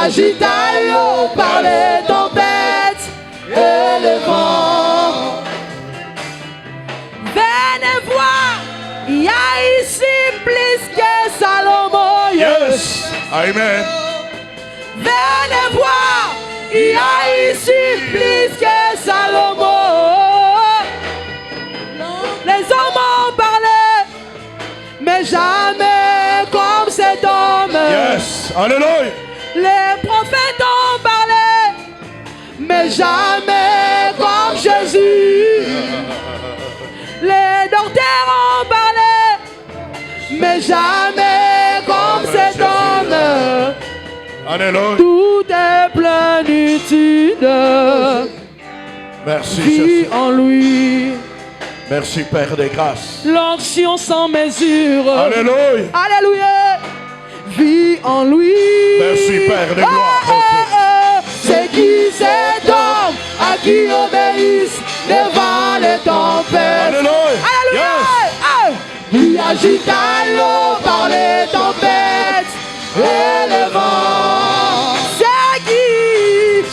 agita l'eau par les tempêtes et les vents. Venez voir, il y a ici plus que Salomon. Yes. Amen. Venez voir, il y a ici plus que Salomon. Les hommes ont parlé, mais jamais comme cet homme. Yes. Alléluia. Les prophètes ont parlé, mais jamais comme Jésus. Les docteurs ont parlé, mais jamais comme cet homme. Alléluia. Tout est plénitude. Merci Vis Jésus. en lui. Merci Père des grâces. L'onction sans mesure. Alléluia. Alléluia. Vis en lui. Merci Père de gloire. C'est qui cet homme à qui obéissent devant les tempêtes. Alléluia. Alléluia. Qui agita l'eau par les tempêtes et les vents.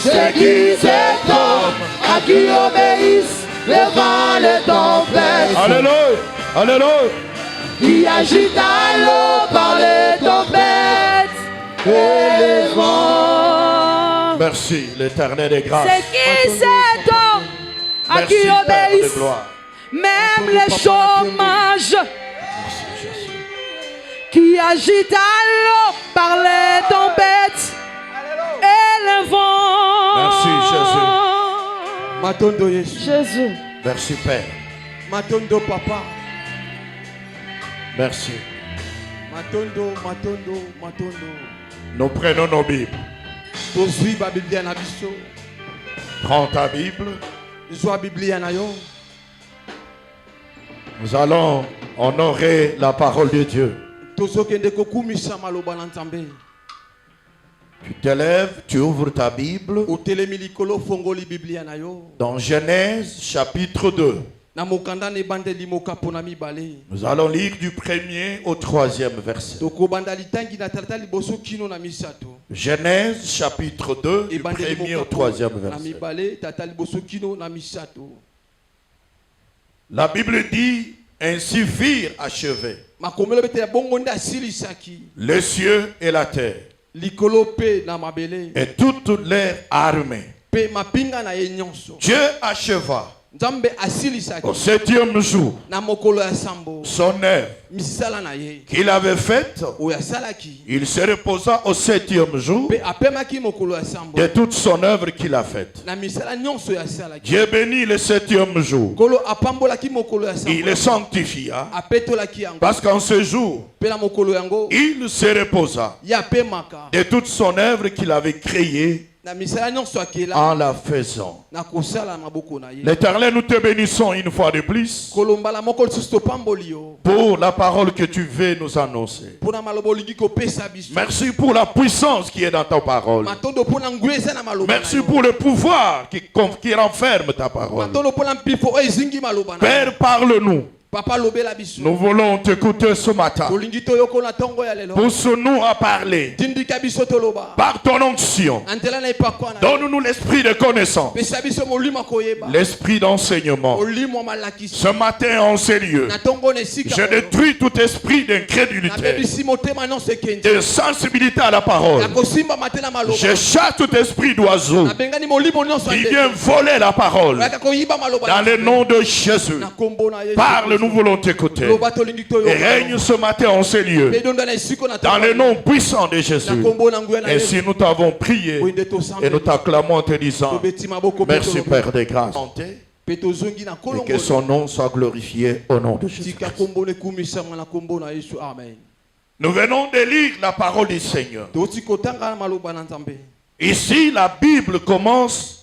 C'est qui cet homme à qui obéissent devant les tempêtes. Alléluia. Alléluia. Qui agita l'eau par les tempêtes et les vents. Merci l'Éternel des grâces. C'est qui cet homme à Merci qui Père de obéissent gloire. même les chômages. Merci Jésus. Qui agita l'eau par les tempêtes et les vents. Merci Jésus. Matondo Yesu. Jésus. Merci Père. Matondo Papa. Merci. Matondo. Nous prenons nos Bibles. Tozwi ba Biblia na biso. Prends ta Bible. Zwa Biblia na yo. Nous allons honorer la parole de Dieu. Tozokende kokumisa maloba na Nzambe. Tu te lèves, tu ouvres ta Bible Otelemi likolo fongoli Biblia na yo. dans Genèse chapitre 2. Na mokanda ne bande limoka pona mibale. Nous allons lire du 1er au 3e verset. Toko banda litangi na tata liboso kino na misato. Genèse chapitre 2 du 1er au 3e na verset. mibale tata liboso kino na misato. La Bible dit, ainsi firent achevés Makomelo bete ya bongo nda silisaki. les cieux et la terre Likolo pe na mabele. et toutes leurs armées. Pe mapinga na ye nyonso. Dieu acheva Nzambe asilisaki. au 7e jour Na mokolo ya sambo. son œuvre Misala na ye. qu'il avait faite. Oya salaki. Il se reposa au 7e jour Pe apemaki mokolo ya sambo. de toute son œuvre qu'il a faite. Na misala nyonso ya salaki. Dieu bénit le 7e jour. Kolo apambolaki mokolo ya sambo. Il le sanctifia Apetolaki yango. parce qu'en ce jour, Pe na mokolo yango. il se reposa Ya pemaka. de toute son œuvre qu'il avait créée Na misala nyonso akela. en la faisant. Na kosala maboko na ye. L'Éternel, nous te bénissons une fois de plus Kolombala moko lisusu topamboli yo. pour la parole que tu veux nous annoncer. Pona maloba olingi kopesa biso. Merci pour la puissance qui est dans ta parole. Matondo pona nguya eza na maloba. Merci pour le pouvoir qui renferme ta parole. Matondo pona mpifo oyo ezingi maloba na. Père, parle-nous. Papa lobela biso. Nous voulons t'écouter ce matin. Tolingi toyoko na tongo ya lelo. Pousse-nous à parler Tindika biso toloba. par ton onction. Antela na ipakwa na. Donne-nous l'esprit de connaissance, Pesa biso molimo koyeba. l'esprit d'enseignement. Molimo malakisi. Ce matin en ces lieux, Na tongo na sika. je détruis tout esprit Na d'incrédulité, bebisi motema non sekendi. de sensibilité à la parole. Na kosimba matela maloba. Je chasse tout esprit d'oiseau Na bengani molimo non qui vient voler la parole. Baka koyiba maloba. Dans le nom de Jésus, Na kombo na Yesu. parle, nous voulons t'écouter. Loba tolingi toyo. Et règne ce matin en ces lieux, Bedonda na siko na dans le nom puissant de Jésus. Na kombo na nguya na Yesu. Ainsi nous t'avons prié et nous t'acclamons en te disant, Tobeti maboko merci petolo. Père des grâces. Peto zongi na Et kolongo. que son nom soit glorifié au nom de Jésus. Tika kombo ne kumisa na kombo na Yesu. Amen. Nous venons de lire la parole du Seigneur. Toti kotanga na maloba na Nzambe. Ici, la Bible commence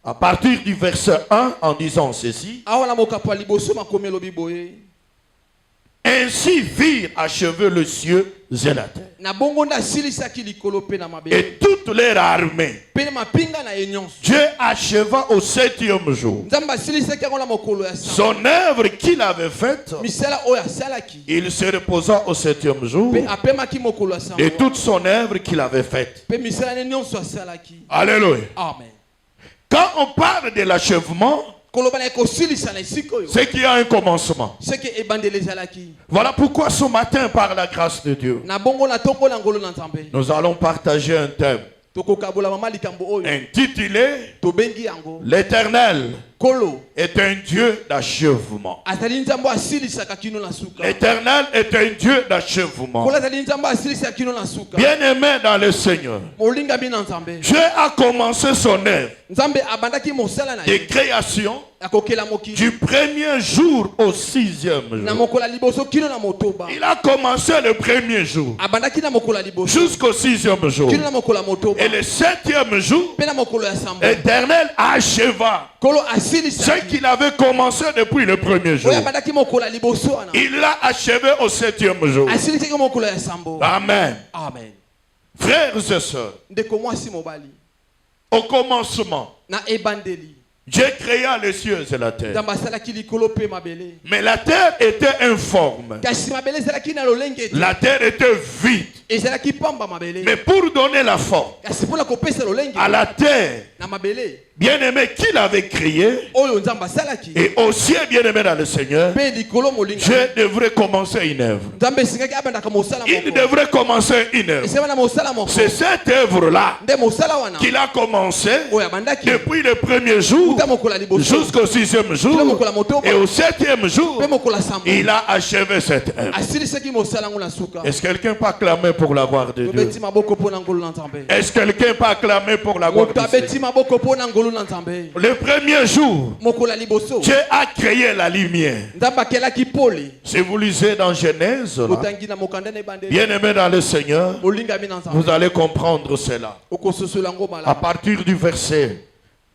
à partir du verset 1 en disant ceci. Awa na mokapa liboso makomelo biboye. Ainsi virent achever le ciel et la terre. Na bongo nda silisaki likolo pe na mabele. Et toutes toute leur armée. Pe na mapinga na ye nyonso. Dieu acheva au 7e jour. Nzambe asilisaki yango na mokolo ya Son œuvre qu'il avait faite, misala oyo asalaki. il se reposa au 7e jour Pe apemaki mokolo ya de sango. toute son œuvre qu'il avait faite. Pe misala ne nyonso asalaki. Alléluia. Amen. Quand on parle de l'achèvement, Koloba na ekosilisa na esika oyo. c'est qu'il y a un commencement. Seke ebandeli ezalaki. Voilà pourquoi ce matin, par la grâce de Dieu, Na bongo na tongo na ngolo na Nzambe. nous allons partager un thème Tokokabola mama likambo oyo. intitulé Tobengi yango. L'Éternel Kolo. est un Dieu d'achèvement. Azali nzambo asilisaka kino na suka. L'Éternel est un Dieu d'achèvement. Kolo azali nzambo asilisaka kino na suka. Bien-aimé dans le Seigneur, Molinga bi na Nzambe. Dieu a commencé son œuvre Nzambe abandaki mosala na de ye. création Akokela moki. du 1er jour au 6e Na jour. mokola liboso kino na motoba. Il a commencé le 1er jour Abandaki na mokola liboso. jusqu'au 6e jour. Kino na mokola motoba. Et le 7e jour, Pe na mokolo ya sambo. l'Éternel acheva Kolo ce asilisaki. qu'il avait commencé depuis le 1er jour. Oyo abandaki mokola liboso ana. Il l'a achevé au 7e jour. Asilisaki mokolo ya sambo. Amen. Amen. Frères et sœurs, Ndeko mwasi mobali. au commencement, Na ebandeli. Dieu créa les cieux et la terre. Nzambe asalaki likolo pe mabele. Mais la terre était informe. Kasi mabele ezalaki na lolenge te. La terre était vide. Ezalaki pamba mabele. Mais pour donner la forme Kasi mpona kopesa lolenge à la terre, na mabele. bien-aimé qu'il avait créé, Oyo Nzambe asalaki. et aussi bien-aimé dans le Seigneur, Pe likolo molinga. Dieu devrait commencer une œuvre. Nzambe esengaki abandaka mosala Il moko. devrait commencer une œuvre. Esema na mosala moko. C'est cette œuvre-là Nde mosala wana. qu'il a commencé Oyo abandaki. depuis le 1er jour Uta mokola liboso. jusqu'au 6e jour. Et au 7e jour, Pe mokola sambo. il a achevé cette œuvre. Asilisaki mosala ngo na suka. Est-ce que quelqu'un peut acclamer pour la gloire de Dieu? Tobeti maboko pona ngolo na Nzambe. Est-ce que quelqu'un peut acclamer pour la gloire Moto de Dieu? abeti maboko pona ngolo na Nzambe. Le 1er jour, Mokola liboso. Dieu a créé la lumière. Nzambe akelaki pole. Si vous lisez dans Genèse, là, Botangi na mokanda na ebandeli. bien-aimé dans le Seigneur, Molinga mi na vous Nzambe. allez comprendre cela. Okososola ngo À mala. partir du verset,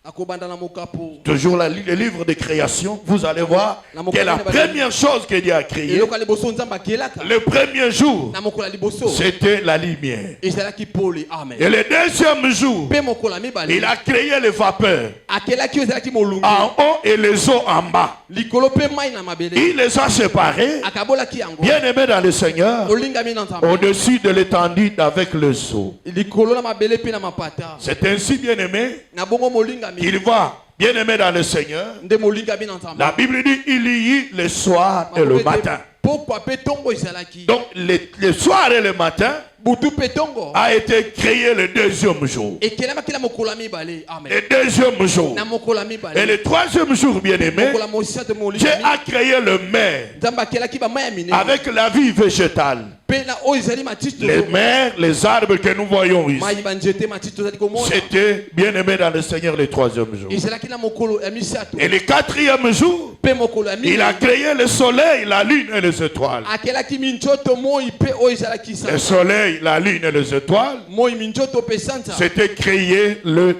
Akobanda na mokapo. toujours le livre de création, vous allez voir que la première chose que Dieu a créée, Eloko liboso Nzambe akelaka. le 1er jour, Na mokola liboso. c'était la lumière. Ezalaki pole. Amen. Et le 2e jour, Pe mokola mibale. il a créé les vapeurs Akelaki ezalaki molungu. en haut et les eaux en bas. Likolo pe mai na mabele. Il les a séparés, Akabolaki yango. bien-aimés dans le Seigneur, Molinga mi na Nzambe. au-dessus de l'étendue avec les eaux. Likolo na mabele pe na mapata. C'est ainsi, bien-aimé, Na bongo molinga mi. qu'il va, bien-aimé dans le Seigneur. Nde molinga mi na Nzambe. La Bible dit il y eut le soir et le matin. Pourquoi pe tongo ezalaki? Donc le soir et le matin Butu pe tongo. a été créé le 2e jour. Ekelamaki na mokola mibale. Amen. Le 2e jour. Na mokola Et mibale. le 3e jour, bien-aimé, Mokola mosate Dieu molinga mi. a créé le mer Nzambe akelaki ba mai ya minene. avec la vie végétale. Pe na oyo ezali matiti Les tozo. mers, les arbres que nous voyons ici. Mai ba nzete matiti tozali komona. C'était, bien-aimé dans le Seigneur, le 3e jour. Ezalaki na mokolo ya misato. Et le 4e jour, Pe mokolo ya il a minene. créé le soleil, la lune et les étoiles. Akelaki minzoto moi pe oyo ezalaki Le sa. soleil, la lune et les étoiles, Moi minzoto pe santa. c'était créé le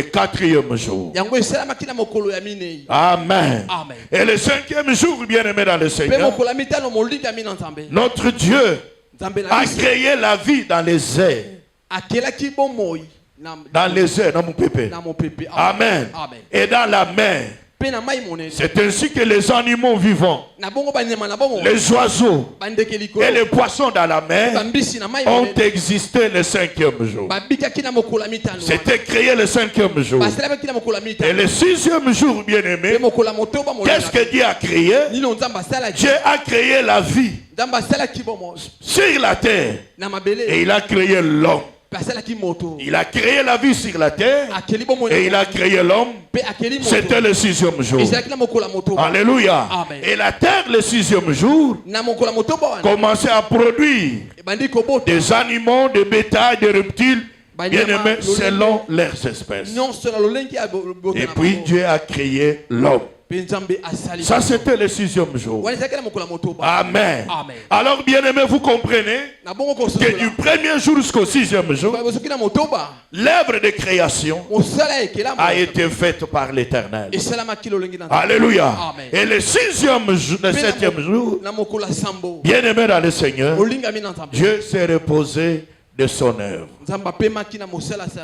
4e jour. Yango esalamaki na mokolo ya minei. Amen. Amen. Et le 5e jour, bien-aimé dans le Pe Seigneur, mokolo ya mitano molinga mi na Nzambe. notre Dieu Nzambe na a biso. créé la vie dans les airs. Akelaki bomoi na Dans les airs, dans mon pépé. na mopepe. Amen. Amen. Et dans la mer. Pe na mai monene. C'est ainsi que les animaux vivants, Na bongo banyama na bongo. les oiseaux Bandeke likolo. et les poissons dans la mer Bambisi na mai ont monene. existé le 5e jour. Babikaki na mokolo ya mitano. C'était créé le 5e jour. Basalaki na mokolo ya Et mitano. le 6e jour, Pe bien-aimé, mokolo ya motoba molinga. qu'est-ce que Dieu a créé? Nino Nzambe asalaki. Dieu a créé la vie Nzambe asalaki bomo. sur la terre Na et mabele. il a créé l'homme. Pe asalaki moto. Il a créé la vie sur la terre Akeli bomo. et il a créé l'homme. Pe akeli moto. C'était le 6e jour. Ezalaki na mokolo ya motoba. Alléluia. Amen. Et la terre, le 6e jour, Na mokolo ya motoba wana. commençait à produire Bandi kobota. des animaux, des bétails, des reptiles, Banyama, bien-aimés lolenge. selon leurs espèces. Nyonso na lolenge ya bota Et na puis bango. Dieu a créé l'homme. Pe Nzambe asali. Ça, c'était le 6e jour. Wana ezalaki na mokolo ya motoba. Amen. Amen. Alors, bien-aimés, vous comprenez Na bongo que kososola. du 1er jour jusqu'au 6e jour, Soki na motoba. l'œuvre de création Mosala ekelama. a été faite par l'Éternel. Esalamaki lolenge na Nzambe. Alléluia. Amen. Et le 6e jour, le 7e jour, Na mokolo ya sambo. bien-aimés dans le Seigneur, Olinga mi na Nzambe. Dieu s'est reposé de son œuvre.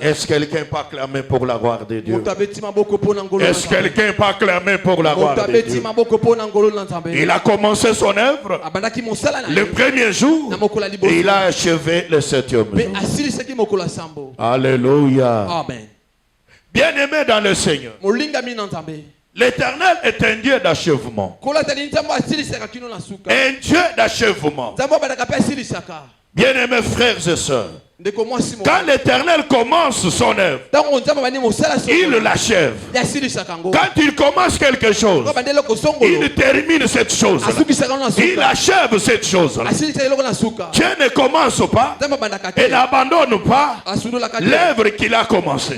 Est-ce que quelqu'un peut acclamer pour la gloire de Dieu? Est-ce que quelqu'un peut acclamer pour la gloire de Dieu? Il a commencé son œuvre le premier jour et il a achevé le 7e jour. Alléluia. Amen. Bien-aimé dans le Seigneur, l'Éternel est un Dieu d'achèvement. Un Dieu d'achèvement. Bien-aimés frères et sœurs, quand l'Éternel commence son œuvre, il l'achève. Quand il commence quelque chose, il termine cette chose. Il achève cette chose. Dieu ne commence pas et n'abandonne pas l'œuvre qu'il a commencée.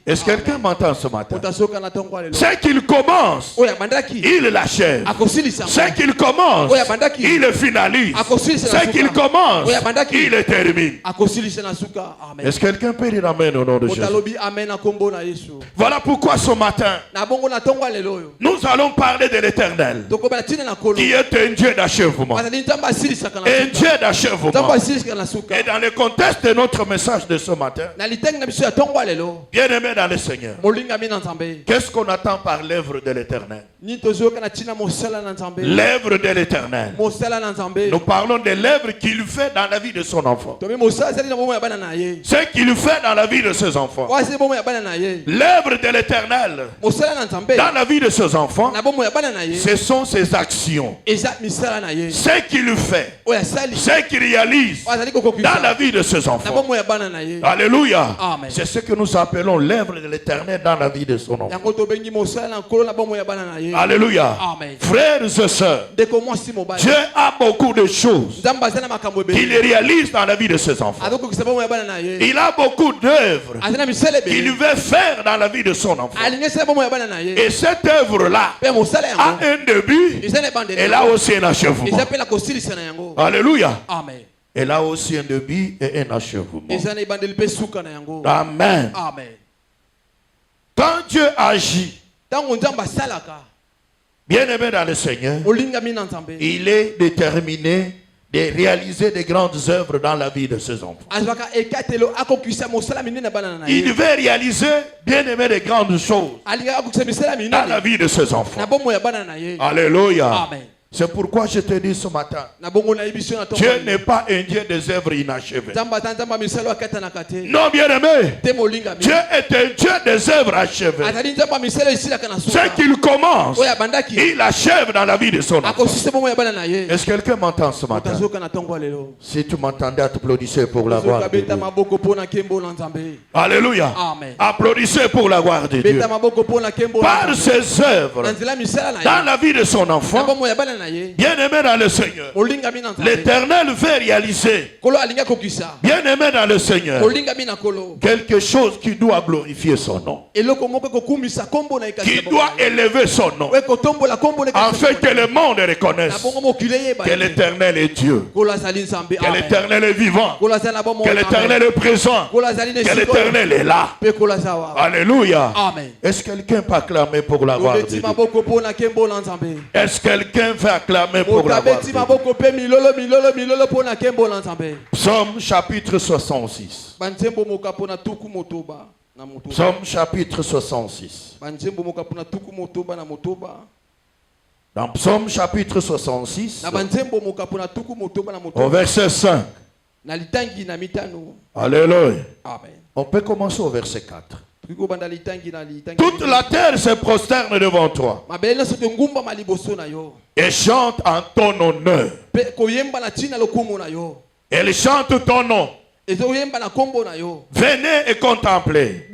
Est-ce que quelqu'un m'entend ce matin? Ce qu'il commence, il l'achève. Ce qu'il commence, il le finalise. Ce qu'il commence, il le termine. Est-ce que quelqu'un peut dire amen au nom de Jésus? Voilà pourquoi ce matin, nous allons parler de l'Éternel, qui est un Dieu d'achèvement. Un Dieu d'achèvement. Et dans le contexte de notre message de ce matin, bien-aimé dans le Seigneur, qu'est-ce qu'on attend par l'œuvre de l'Éternel? L'œuvre de l'Éternel. Nous parlons de l'œuvre qu'il fait dans la vie de son enfant. Ce qu'il fait dans la vie de ses enfants. L'œuvre de l'Éternel dans la vie de ses enfants, ce sont ses actions. Ce qu'il fait, ce qu'il réalise dans la vie de ses enfants. Alléluia. C'est ce que nous appelons l'œuvre de l'Éternel dans la vie de son enfant. Alléluia. Frères et sœurs, Dieu a beaucoup de choses qu'il réalise dans la vie de ses enfants. Il a beaucoup d'œuvres qu'il veut faire dans la vie de son enfant. Et cette œuvre-là a un début et elle a aussi un achèvement. Alléluia. Elle a aussi un début et un achèvement. Amen. Quand Dieu agit, bien-aimé dans le Seigneur, il est déterminé de réaliser des grandes œuvres dans la vie de ses enfants. Il veut réaliser, bien-aimé, des grandes choses dans la vie de ses enfants. Alléluia. C'est pourquoi je te dis ce matin, Dieu n'est pas un Dieu des œuvres inachevées. Non, bien-aimé, Dieu est un Dieu des œuvres achevées. Ce qu'il commence, il achève dans la vie de son enfant. Est-ce que quelqu'un m'entend ce matin? Si tu m'entendais, applaudissez pour la gloire de Dieu. Alléluia. Applaudissez pour la gloire de Dieu. Par ses œuvres, dans la vie de son enfant, bien-aimé dans le Seigneur, l'Éternel veut réaliser, bien-aimé dans le Seigneur, quelque chose qui doit glorifier son nom, qui doit élever son nom, afin que le monde reconnaisse que l'Éternel est Dieu, que l'Éternel est vivant, que l'Éternel est présent, que l'Éternel est là. Alléluia. Est-ce que quelqu'un peut acclamer pour la gloire de Dieu? Est-ce que quelqu'un veut acclamer pour la gloire de Dieu? Psaume chapitre 66. Psaume chapitre 66. Dans Psaume chapitre 66, au verset 5. Alléluia. On peut commencer au verset 4. Toute la terre se prosterne devant toi et chante en ton honneur. Elle chante ton nom. Venez et contemplez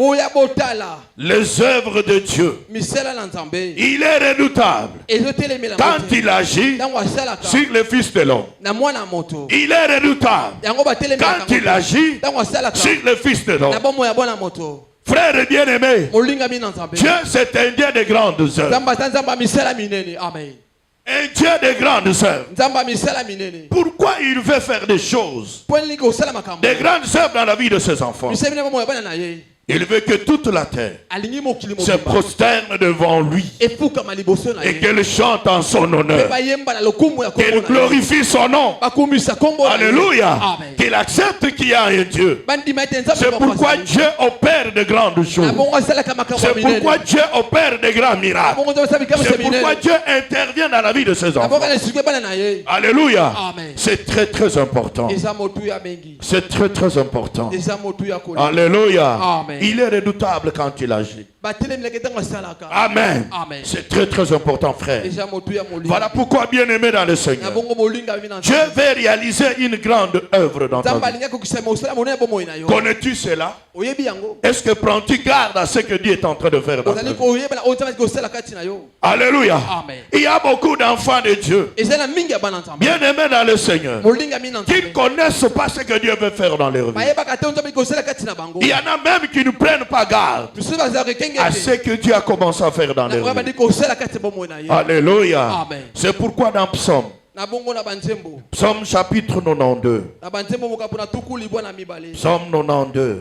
les œuvres de Dieu. Il est redoutable quand il agit sur le Fils de l'homme. Il est redoutable quand il agit sur le Fils de l'homme. Frères bien-aimés, Dieu c'est un Dieu de grandes œuvres. Un Dieu de grandes œuvres. Pourquoi il veut faire des choses, des grandes œuvres dans la vie de ses enfants? Il veut que toute la terre se prosterne devant lui et qu'elle chante en son honneur, qu'elle glorifie son nom. Alléluia. Qu'il accepte qu'il y a un Dieu. C'est pourquoi Dieu opère de grandes choses. C'est pourquoi Dieu opère de grands miracles. C'est pourquoi Dieu intervient dans la vie de ses enfants. Alléluia. C'est très très important. C'est très très important. Alléluia. Il est redoutable quand il agit. Amen. C'est très très important, frère. Voilà pourquoi, bien aimé dans le Seigneur, Dieu veut réaliser une grande œuvre dans ta vie. Connais-tu cela? Est-ce que prends-tu garde à ce que Dieu est en train de faire dans ta vie? Alléluia. Il y a beaucoup d'enfants de Dieu, bien aimés dans le Seigneur, qui ne connaissent pas ce que Dieu veut faire dans leur vie. Il y en a même qui ne prennent pas garde à ce que Dieu a commencé à faire dans leur vie. Alléluia. C'est pourquoi dans Psaume chapitre 92, Psaume 92,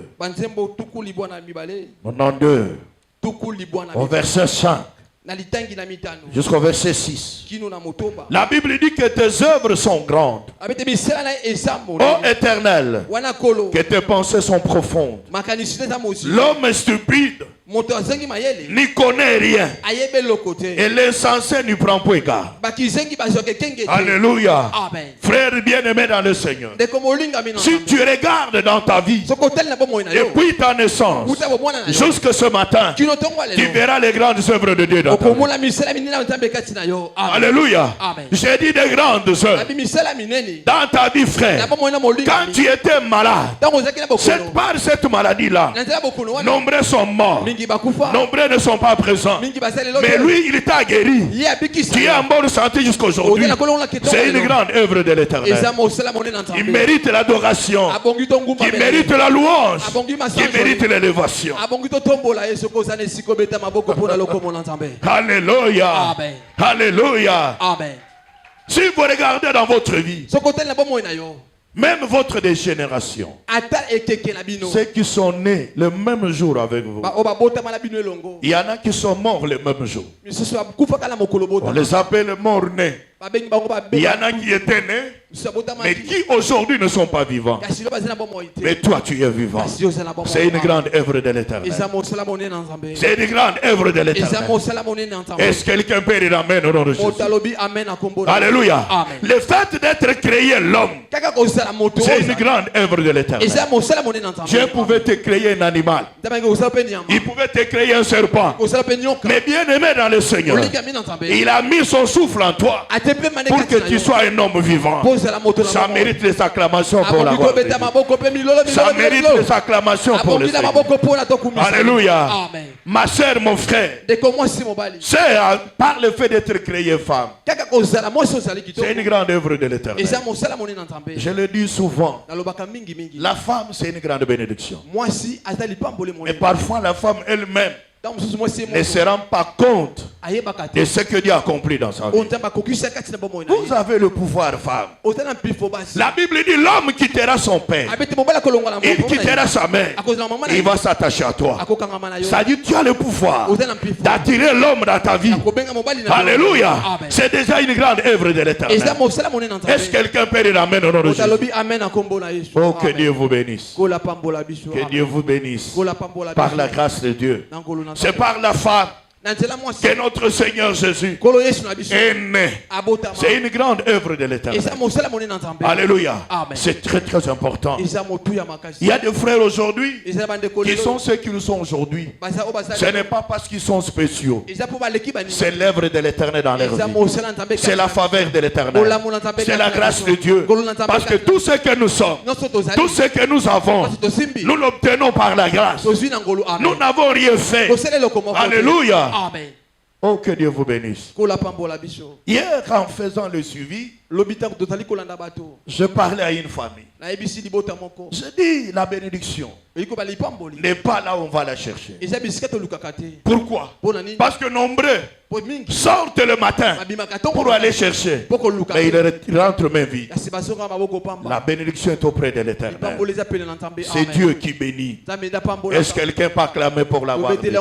au verset 5 jusqu'au verset 6, la Bible dit que tes œuvres sont grandes, ô Éternel, que tes pensées sont profondes. L'homme est stupide, n'y connaît rien, et l'insensé n'y prend point garde. Alléluia. Frère bien-aimé dans le Seigneur, si tu regardes dans ta vie depuis ta naissance jusqu'à ce matin, tu verras les grandes œuvres de Dieu dans ta vie. Alléluia. J'ai dit des grandes œuvres dans ta vie, frère. Quand tu étais malade, par cette maladie-là, nombreux sont morts, nombreux ne sont pas présents, mais lui il t'a guéri. Tu es en bonne santé jusqu'aujourd'hui. C'est une grande œuvre de l'Éternel. Il mérite l'adoration, il mérite la louange, il mérite l'élévation. Alléluia. Alléluia. Si vous regardez dans votre vie, même votre génération, ceux qui sont nés le même jour avec vous, il y en a qui sont morts le même jour. On les appelle morts-nés. Il y en a qui étaient nés, mais qui aujourd'hui ne sont pas vivants. Mais toi tu es vivant. C'est une grande œuvre de l'Éternel. C'est une grande œuvre de l'Éternel. Est-ce que quelqu'un peut dire amen au nom de Jésus? Alléluia. Le fait d'être créé l'homme, c'est une grande œuvre de l'Éternel. Dieu pouvait te créer un animal, il pouvait te créer un serpent, mais bien aimé dans le Seigneur, il a mis son souffle en toi pour que tu sois un homme vivant. Ça mérite les acclamations pour la gloire. Ça mérite les acclamations pour le Seigneur. Alléluia. Ma soeur, mon frère, c'est par le fait d'être créé femme, c'est une grande œuvre de l'Éternel. Je le dis souvent, la femme c'est une grande bénédiction. Et parfois la femme elle-même ne se rend pas compte de ce que Dieu a accompli dans sa vie. Vous avez le pouvoir, femme. La Bible dit l'homme quittera son père, il quittera sa mère, il va s'attacher à toi. Ça dit tu as le pouvoir d'attirer l'homme dans ta vie. Alléluia. C'est déjà une grande œuvre de l'Éternel. Est-ce que quelqu'un peut dire amen au nom de Jésus? Oh, que Dieu vous bénisse. Que Dieu vous bénisse par la grâce de Dieu. C'est par la femme que notre Seigneur Jésus est né. C'est une grande œuvre de l'Éternel. Alléluia. C'est très très important. Il y a des frères aujourd'hui qui sont ceux qu'ils sont aujourd'hui. Ce n'est pas parce qu'ils sont spéciaux. C'est l'œuvre de l'Éternel dans leur vie. C'est la faveur de l'Éternel. C'est la grâce de Dieu. Parce que tout ce que nous sommes, tout ce que nous avons, nous l'obtenons par la grâce. Nous n'avons rien fait. Alléluia. Amen. Oh, que Dieu vous bénisse. Hier, en faisant le suivi, Je parlais à une famille. Je dis la bénédiction n'est pas là où on va la chercher. Pourquoi? Parce que nombreux sortent le matin pour aller chercher, mais ils rentrent main vide. La bénédiction est auprès de l'Éternel. C'est Dieu qui bénit. Est-ce que quelqu'un peut acclamer pour l'avoir béni?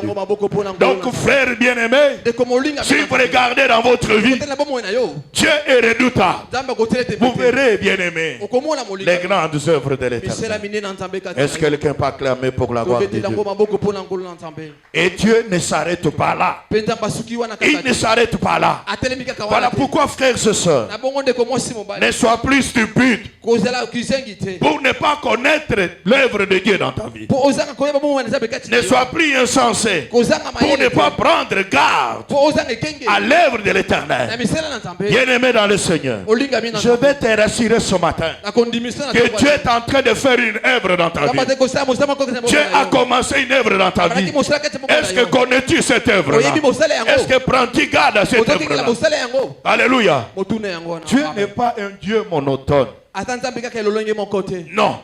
Donc, frères bien-aimés, si vous regardez dans votre vie, Dieu est redoutable. Vous verrez, bien-aimés, les grandes œuvres de l'Éternel. Est-ce que quelqu'un peut acclamer pour la gloire de Dieu? Et Dieu ne s'arrête pas là. Il ne s'arrête pas là. Voilà pourquoi, frères et sœurs, ne sois plus stupide pour ne pas connaître l'œuvre de Dieu dans ta vie. Ne sois plus insensé pour ne pas prendre garde à l'œuvre de l'Éternel. Bien-aimé dans le Seigneur, je vais te rassurer ce matin que Dieu est en train de faire une œuvre dans ta vie. Dieu a commencé une œuvre dans ta vie. Est-ce que connais-tu cette œuvre-là? Est-ce que prends-tu garde à cette œuvre-là? Alléluia. Dieu n'est pas un Dieu monotone. Non.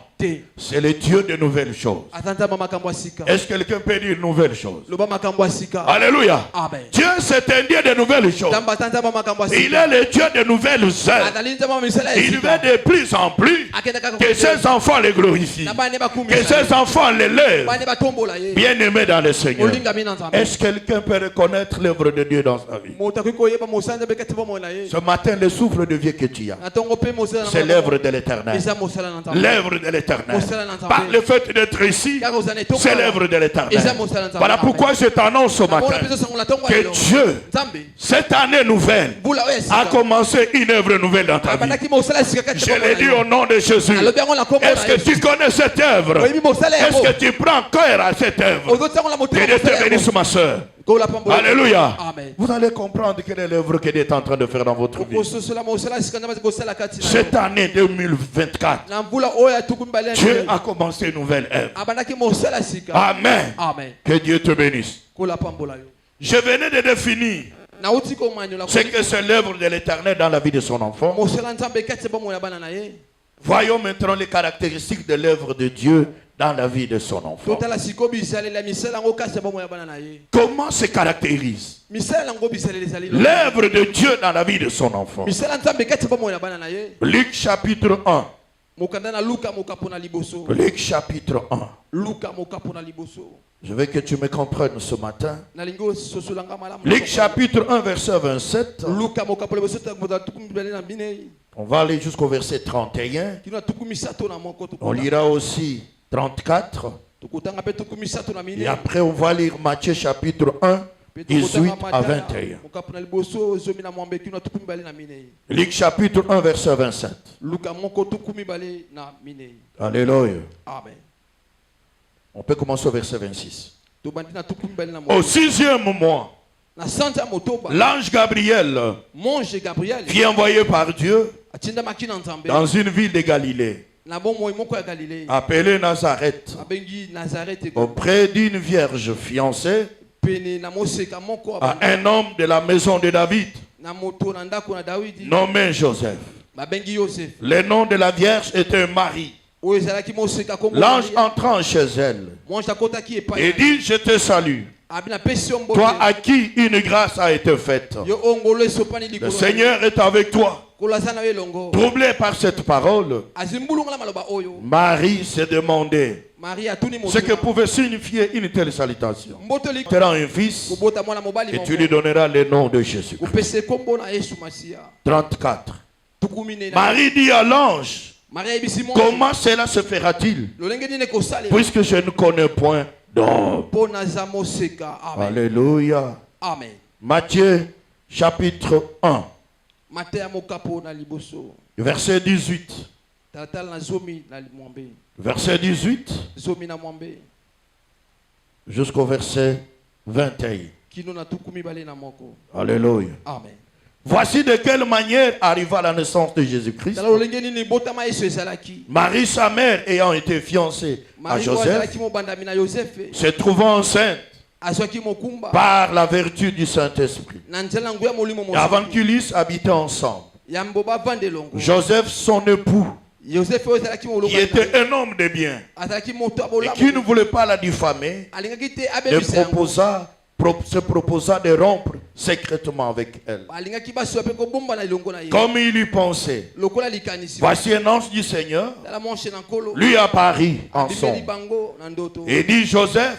C'est le Dieu de nouvelles choses. Est-ce que quelqu'un peut dire nouvelles choses? Alléluia. Amen. Dieu c'est un Dieu de nouvelles choses. Il est le Dieu de nouvelles œuvres. Il veut de plus en plus que ses enfants le glorifient, que ses enfants le lèvent. Bien-aimé dans le Seigneur, est-ce que quelqu'un peut reconnaître l'œuvre de Dieu dans sa vie? Ce matin, le souffle de vie que tu as, c'est l'œuvre de l'Éternel. L'œuvre de l'Éternel. Par le fait d'être ici, c'est l'œuvre de l'Éternel. Voilà pourquoi je t'annonce ce matin que Dieu, cette année nouvelle, a commencé une œuvre nouvelle dans ta vie. Je l'ai dit au nom de Jésus. Est-ce que tu connais cette œuvre? Est-ce que tu prends cœur à cette œuvre? Que Dieu te bénisse, ma soeur. Alléluia. Amen. Vous allez comprendre quelle est l'œuvre que Dieu est en train de faire dans votre vie. Cette année 2024, Dieu a commencé une nouvelle œuvre. Amen. Amen. Que Dieu te bénisse. Je venais de définir ce que c'est l'œuvre de l'Éternel dans la vie de son enfant. Voyons maintenant les caractéristiques de l'œuvre de Dieu dans la vie de son enfant. Comment se caractérise l'œuvre de Dieu dans la vie de son enfant? Luc chapitre 1. Luc chapitre 1. Je veux que tu me comprennes ce matin. Luc chapitre 1 verset 27. On va aller jusqu'au verset 31. On lira aussi 34. Et après on va lire Matthieu chapitre 1, 18 à 21. Luc chapitre 1 verset 27. Alléluia. Amen. On peut commencer au verset 26. Au 6e mois, l'ange Gabriel fut envoyé par Dieu dans une ville de Galilée appelée Nazareth, auprès d'une vierge fiancée à un homme de la maison de David nommé Joseph. Le nom de la vierge était Marie. L'ange entrant chez elle et dit: je te salue, toi à qui une grâce a été faite. Le Seigneur est avec toi. Troublé par cette parole, Marie s'est demandé ce que pouvait signifier une telle salutation. Tu auras un fils et tu lui donneras le nom de Jésus. 34. Marie dit à l'ange: comment cela se fera-t-il, puisque je ne connais point d'homme? Alléluia. Amen. Matthieu chapitre 1. Verset 18. Verset 18 jusqu'au verset 21. Alléluia. Amen. Voici de quelle manière arriva la naissance de Jésus-Christ. Marie, sa mère, ayant été fiancée à Joseph, se trouvant enceinte par la vertu du Saint-Esprit. Avant qu'ils eussent habité ensemble, Joseph, son époux, qui était un homme de bien et qui ne voulait pas la diffamer, se proposa de rompre secrètement avec elle. Comme il y pensait, voici un ange du Seigneur lui apparut en songe et dit: Joseph,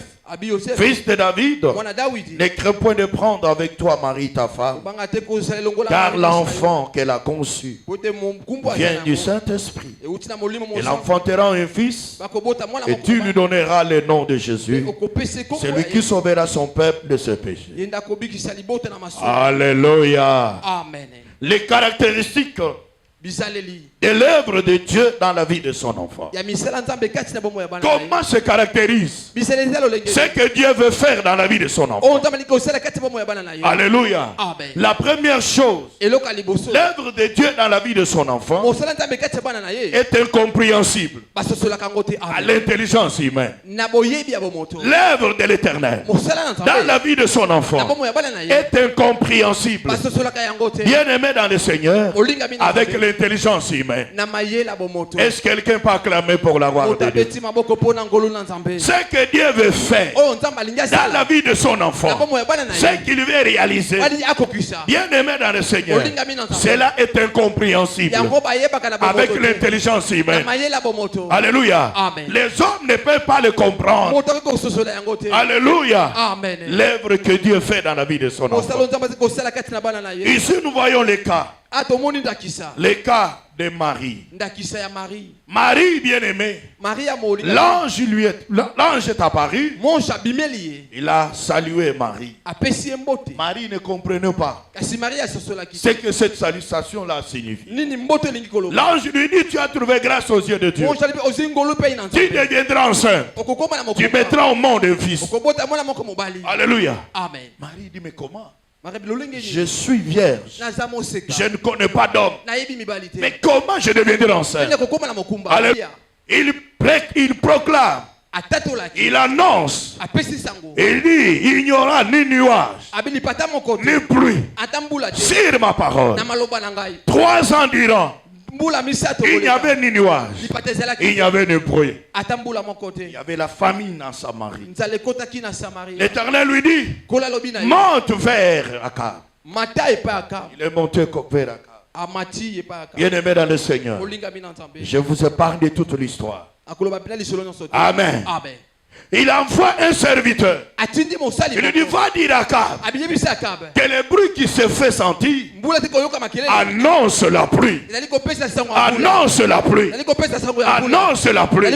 fils de David, ne crains point de prendre avec toi Marie ta femme, car l'enfant qu'elle a conçu vient du Saint-Esprit. Elle enfantera un fils et tu lui donneras le nom de Jésus. C'est lui qui sauvera son peuple de ses péchés. Alléluia. Amen. Les caractéristiques de l'œuvre de Dieu dans la vie de son enfant. Comment se caractérise ce que Dieu veut faire dans la vie de son enfant? Alléluia. Amen. La première chose, l'œuvre de Dieu dans la vie de son enfant est incompréhensible à l'intelligence humaine. L'œuvre de l'Éternel dans la vie de son enfant est incompréhensible. Bien aimé dans le Seigneur, avec l'intelligence humaine. Est-ce que quelqu'un peut acclamer pour la gloire de Dieu? Ce que Dieu veut faire dans la vie de son enfant, ce qu'il veut réaliser, bien aimé dans le Seigneur, cela est incompréhensible avec l'intelligence humaine. Alléluia. Amen. Les hommes ne peuvent pas le comprendre. Alléluia. L'œuvre que Dieu fait dans la vie de son enfant. Ici nous voyons les cas. Les cas de Marie. Marie bien-aimée, l'ange est apparu. Il a salué Marie. Marie ne comprenait pas ce que cette salutation-là signifie. L'ange lui dit: tu as trouvé grâce aux yeux de Dieu. Tu deviendras enceinte. Tu mettras au monde un fils. Alléluia. Amen. Marie dit: mais comment? Je suis vierge. Je ne connais pas d'homme. Mais comment je deviendrai enceinte? Il proclame. Il annonce. Il dit: il n'y aura ni nuage ni pluie sur ma parole. 3 ans durant, il n'y avait ni nuage, il n'y avait ni bruit. Il y avait la famine en Samarie. L'Éternel lui dit: monte vers Akab. Il est monté vers Akab. Bien-aimé dans le Seigneur, je vous épargne de toute l'histoire. Amen. Il envoie un serviteur. Il lui dit: va dire à Akab que le bruit qui se fait sentir annonce la pluie. Annonce la pluie. Annonce la pluie.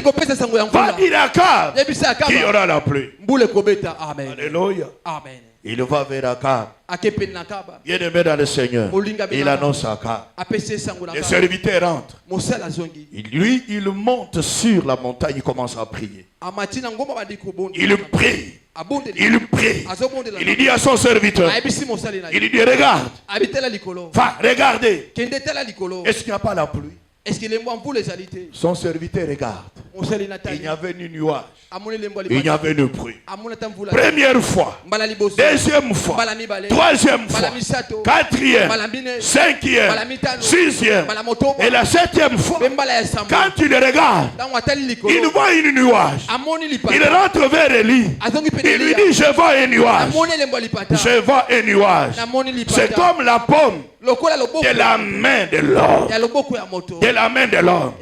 Va dire à Akab qu'il y aura la pluie. Alléluia. Amen. Il va vers Akab. Il est dans le Seigneur. Il annonce à Akab. Le serviteur rentre. Il monte sur la montagne. Il commence à prier. Il prie. Il prie. Il dit à son serviteur, il lui dit: regarde. Va, regardez. Est-ce qu'il n'y a pas la pluie? Son serviteur regarde. Il n'y avait ni nuage. Il n'y avait ni pluie. Première fois. Deuxième fois. Troisième fois. Quatrième. Cinquième. Sixième. Et la septième fois. Quand il regarde, il voit une nuage. Il rentre vers Élie. Il lui dit: je vois un nuage. Je vois un nuage. C'est comme la pomme de la main de l'homme. De la main de l'homme.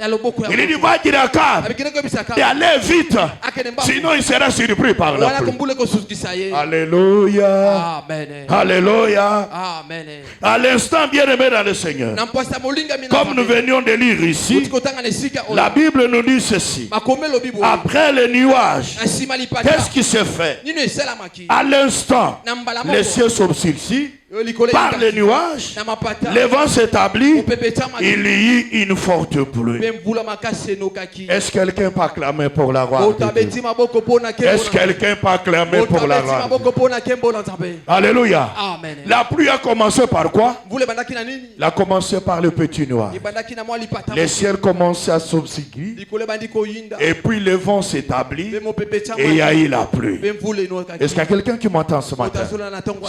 Il lui dit: va dire à Akab d'aller vite, sinon il sera surpris par la pluie. Alléluia. Amen. Alléluia. Amen. À l'instant, bien aimé dans le Seigneur, comme nous venions de lire ici, la Bible nous dit ceci: après le nuage, qu'est-ce qui se fait? À l'instant, les cieux s'obscurcissent. Par les nuages, le vent s'établit, il y eut une forte pluie. Est-ce que quelqu'un peut acclamer pour la gloire de Dieu? Est-ce que quelqu'un peut acclamer pour la gloire de Dieu? Alléluia. Amen. La pluie a commencé par quoi? Elle a commencé par le petit nuage. Les ciels commencent à s'obscurer. Et puis le vent s'établit et il y a eu la pluie. Est-ce qu'il y a quelqu'un qui m'entend ce matin?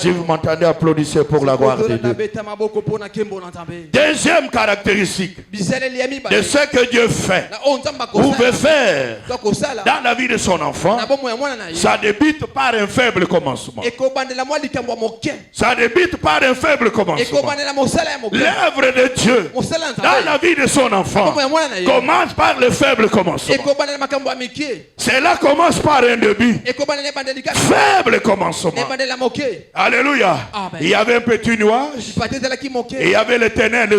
Si vous m'entendez, applaudissez Applaudissez pour la gloire de Dieu. Deuxième caractéristique de ce que Dieu fait ou veut faire dans la vie de son enfant, ça débute par un faible commencement. Ça débute par un faible commencement. L'œuvre de Dieu dans la vie de son enfant commence par le faible commencement. Cela commence par un début. Faible commencement. Alléluia. Il y avait un petit nuage. Et il y avait les ténèbres.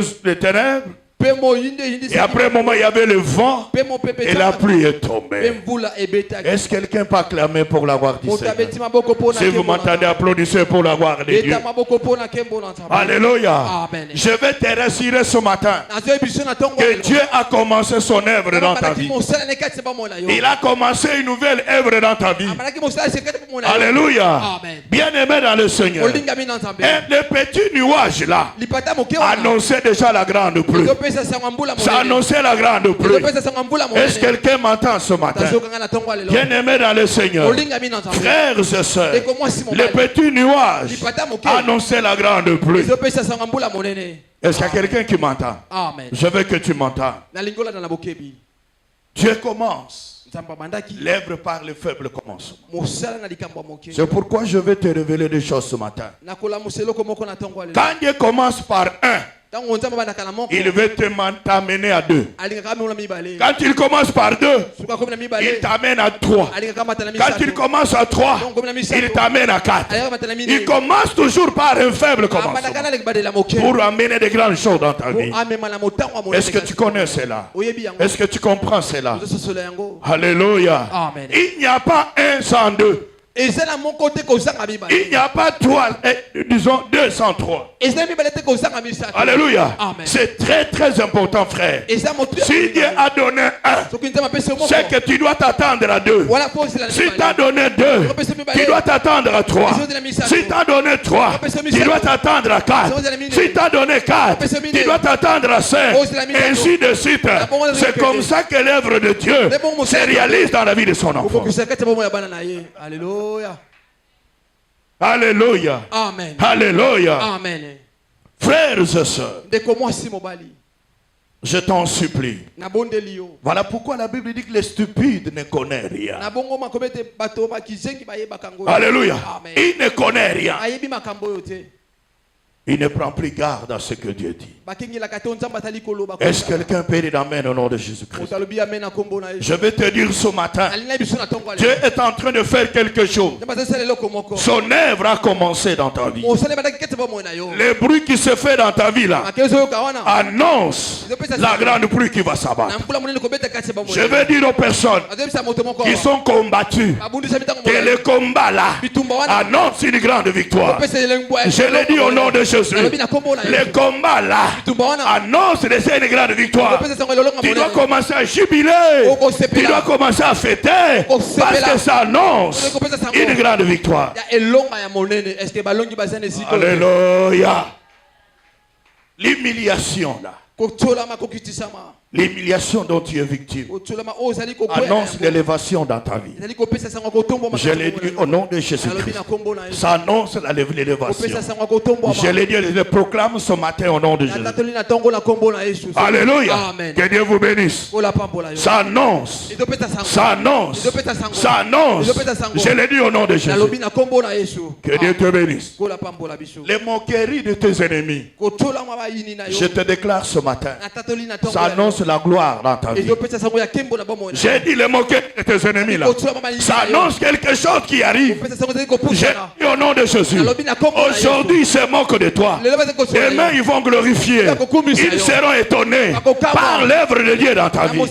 Et après un moment, il y avait le vent et la pluie est tombée. Est-ce que quelqu'un peut acclamer pour la gloire du Seigneur? Si vous m'entendez, applaudissez pour la gloire de Dieu. Alléluia. Je vais te rassurer ce matin que Dieu a commencé son œuvre dans ta vie. Il a commencé une nouvelle œuvre dans ta vie. Alléluia. Bien-aimé dans le Seigneur. Et le petit nuage là annonçait déjà la grande pluie. Ça annonçait la grande pluie. Est-ce que quelqu'un m'entend ce matin? Bien-aimé dans le Seigneur, frères et sœurs, le petit nuage annonçait la grande pluie. Est-ce qu'il y a quelqu'un qui m'entend? Je veux que tu m'entends. Dieu commence l'œuvre par le faible commencement. C'est pourquoi je vais te révéler des choses ce matin. Quand Dieu commence par un, il veut t'amener à deux. Quand il commence par deux, il t'amène à trois. Quand il commence à trois, il t'amène à quatre. Il commence toujours par un faible commencement pour amener de grandes choses dans ta vie. Est-ce que tu connais cela? Est-ce que tu comprends cela? Alléluia. Il n'y a pas un sans deux. Il n'y a pas trois, disons 2 sans 3. Alléluia. C'est très très important, frère. Si Dieu a donné un, c'est que tu dois t'attendre à 2. Si tu as donné 2, tu dois t'attendre à 3. Si tu as donné 3, tu dois t'attendre à 4. Si tu as donné 4, tu dois t'attendre à 5. Ainsi de suite. C'est comme ça que l'œuvre de Dieu se réalise dans la vie de son enfant. Alléluia. Amen. Alléluia. Amen. Frères et sœurs, je t'en supplie. Voilà pourquoi la Bible dit que les stupides ne connaissent rien. Alléluia. Il ne connaît rien. Il ne prend plus garde à ce que Dieu dit. Est-ce que quelqu'un peut dire amen au nom de Jésus-Christ? Je vais te dire ce matin, Dieu est en train de faire quelque chose. Son œuvre a commencé dans ta vie. Le bruit qui se fait dans ta vie là annonce la grande pluie qui va s'abattre. Je vais dire aux personnes qui sont combattues que le combat là annonce une grande victoire. Je le dis au nom de Jésus. Le combat là annonce une grande victoire. Tu dois commencer à jubiler. Tu dois commencer à fêter. Parce que ça annonce une grande victoire. Alléluia. L'humiliation là. L'humiliation dont tu es victime annonce l'élévation dans ta vie. Je l'ai dit au nom de Jésus-Christ. Ça annonce l'élévation. Je l'ai dit, je le proclame ce matin au nom de Jésus. Alléluia. Que Dieu vous bénisse. Ça annonce. Ça annonce. Ça annonce. Je l'ai dit au nom de Jésus. Que Dieu te bénisse. Les moqueries de tes ennemis, je te déclare ce matin, ça annonce la gloire dans ta vie. J'ai dit les moqueries de tes ennemis là, ça annonce quelque chose qui arrive. J'ai dit au nom de Jésus, aujourd'hui ils se moquent de toi, demain ils vont glorifier, ils seront étonnés par l'œuvre de Dieu dans ta vie.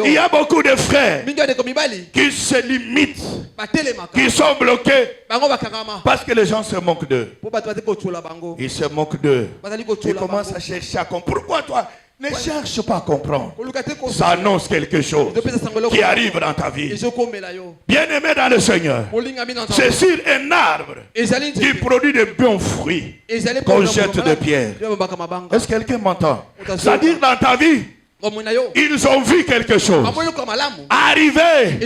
Il y a beaucoup de frères qui se limitent, qui sont bloqués parce que les gens se moquent d'eux. Ils se moquent d'eux. Ils commencent à chercher à comprendre. Pourquoi toi? Ne cherche pas à comprendre. Ça annonce quelque chose qui arrive dans ta vie. Bien-aimé dans le Seigneur, c'est sur un arbre qui produit de bons fruits qu'on jette des pierres. Est-ce que quelqu'un m'entend? C'est-à-dire dans ta vie, Ils ont vu quelque chose. Arrivé.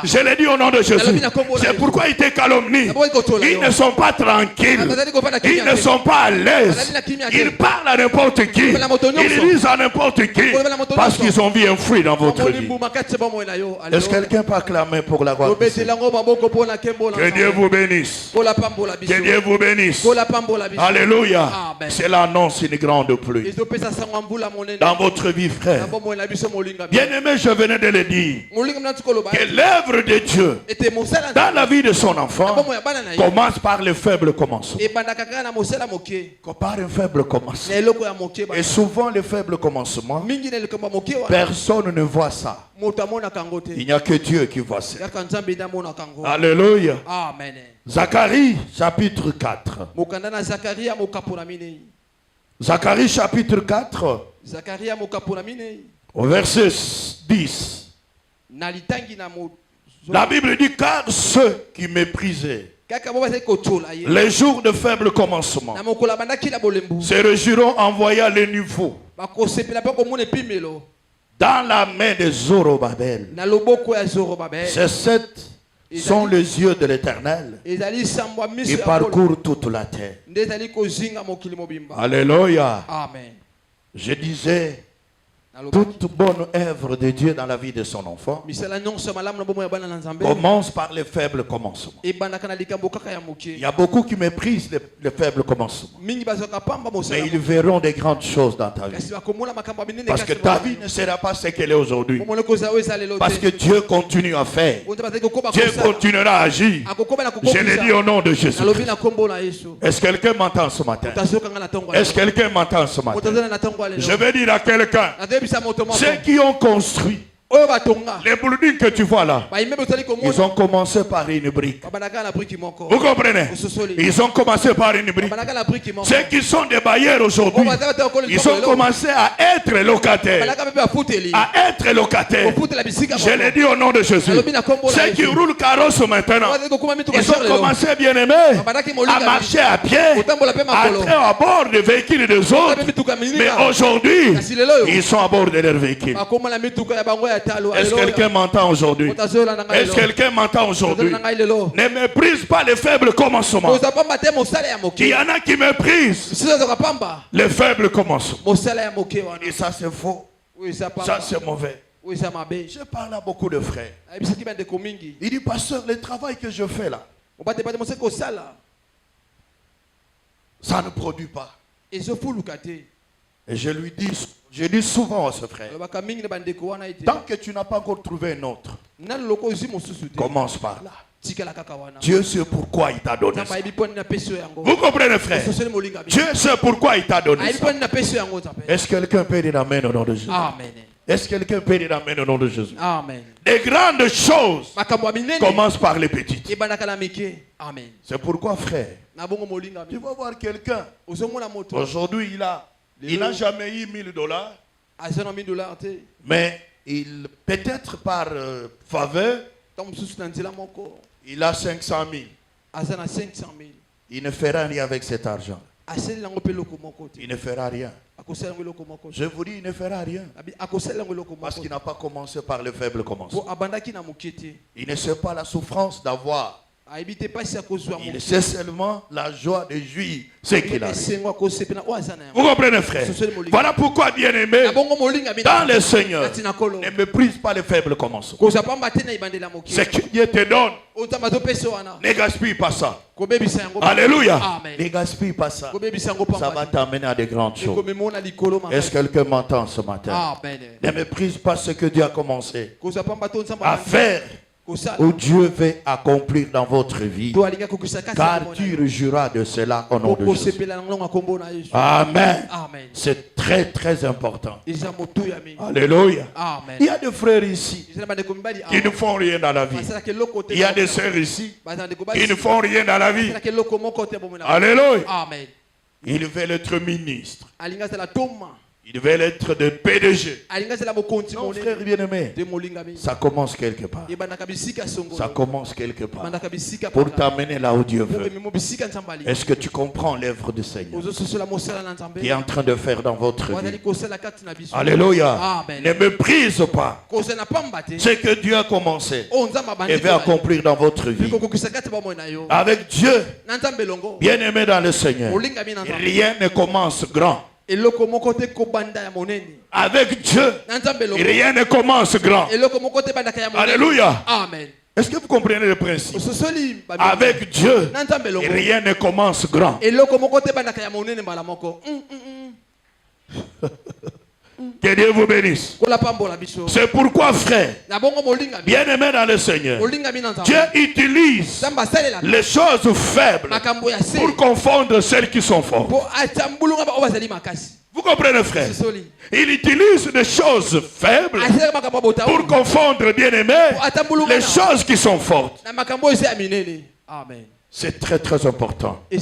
Je l'ai dit au nom de Jésus. C'est pourquoi ils te calomnient. Ils ne sont pas tranquilles. Ils ne sont pas à l'aise. Ils parlent à n'importe qui. Ils disent à n'importe qui. Parce qu'ils ont vu un fruit dans votre vie. Est-ce que quelqu'un peut acclamer pour la gloire? Que Dieu vous bénisse. Que Dieu vous bénisse. Alléluia. C'est l'annonce une grande pluie dans votre vie, frère. Bien-aimé, je venais de le dire, que l'œuvre de Dieu dans la vie de son enfant commence par le faible commencement. Par un faible commencement. Et souvent, le faible commencement, personne ne voit ça. Il n'y a que Dieu qui voit ça. Alléluia. Amen. Zacharie chapitre 4. Zacharie chapitre 4. Au verset 10. La Bible dit, car ceux qui méprisaient les jours de faible commencement se réjouiront en voyant les niveaux dans la main de Zorobabel. Ces sept sont les yeux de l'Éternel. Ils parcourent toute la terre. Alléluia. Amen. Je disais, toute bonne œuvre de Dieu dans la vie de son enfant commence par le faible commencement. Il y a beaucoup qui méprisent le faible commencement. Mais ils verront des grandes choses dans ta vie. Parce que ta vie ne sera pas ce qu'elle est aujourd'hui. Parce que Dieu continue à faire. Dieu continuera à agir. Je l'ai dit au nom de Jésus. Est-ce que quelqu'un m'entend ce matin? Est-ce que quelqu'un m'entend ce matin? Je vais dire à quelqu'un, ceux qui ont construit les buildings que tu vois là, ils ont commencé par une brique. Vous comprenez? Ils ont commencé par une brique. Ceux qui sont des bailleurs aujourd'hui, ils ont commencé à être locataires. À être locataires. Je l'ai dit au nom de Jésus. Ceux qui roulent carrosse maintenant, ils ont commencé, bien aimés, à marcher à pied, à entrer à bord des véhicules des autres. Mais aujourd'hui, ils sont à bord de leurs véhicules. Est-ce que quelqu'un m'entend aujourd'hui? Est-ce que quelqu'un m'entend aujourd'hui? Ne méprise pas les faibles commencements. Il y en a qui méprisent les faibles commencements. Et ça c'est faux. Ça c'est mauvais. Je parle à beaucoup de frères. Il dit, pasteur, le travail que je fais là, ça ne produit pas. Et je lui dis, je dis souvent à ce frère, tant que tu n'as pas encore trouvé un autre, commence par là. Dieu sait pourquoi il t'a donné ça. Vous comprenez, frère? Dieu sait pourquoi il t'a donné ça. Est-ce que quelqu'un peut dire amen au nom de Jésus? Amen. Est-ce que quelqu'un peut dire amen au nom de Jésus? Amen. Les grandes choses commencent par les petites. Amen. C'est pourquoi, frère, tu vas voir quelqu'un, aujourd'hui il n'a jamais eu $1000, mais peut-être par faveur, il a 500 000. Il ne fera rien avec cet argent. Il ne fera rien. Je vous dis, il ne fera rien. Parce qu'il n'a pas commencé par le faible commencement. Il ne sait pas la souffrance d'avoir. Il sait seulement la joie de jouir ce qu'il a. Vous comprenez, frère? Voilà pourquoi, bien aimé, dans le Seigneur, ne méprise pas les faibles commencements. Ce que Dieu te donne, ne gaspille pas ça. Alléluia. Ne gaspille pas ça. Ça va t'amener à de grandes choses. Est-ce que quelqu'un m'entend ce matin? Ne méprise pas ce que Dieu a commencé à faire, où Dieu veut accomplir dans votre vie, car tu rejureras de cela au nom de Jésus. Amen. C'est très très important. Alléluia. Il y a des frères ici qui ne font rien dans la vie. Il y a des sœurs ici qui ne font rien dans la vie. Alléluia. Ils veulent être ministres. Il devait être de PDG. Non, frère bien-aimé, ça commence quelque part. Ça commence quelque part. Pour t'amener là où Dieu veut. Est-ce que tu comprends l'œuvre du Seigneur qui est en train de faire dans votre vie? Alléluia. Ne méprise pas ce que Dieu a commencé et veut accomplir dans votre vie. Avec Dieu, bien-aimé dans le Seigneur, rien ne commence grand. Avec Dieu, rien ne commence grand. Alléluia. Amen. Est-ce que vous comprenez le principe? Avec Dieu, rien ne commence grand. Que Dieu vous bénisse. C'est pourquoi, frère, bien-aimé dans le Seigneur, Dieu utilise les choses faibles pour confondre celles qui sont fortes. Vous comprenez, frère? Il utilise des choses faibles pour confondre, bien-aimé, les choses qui sont fortes. Amen. C'est très très important. Vous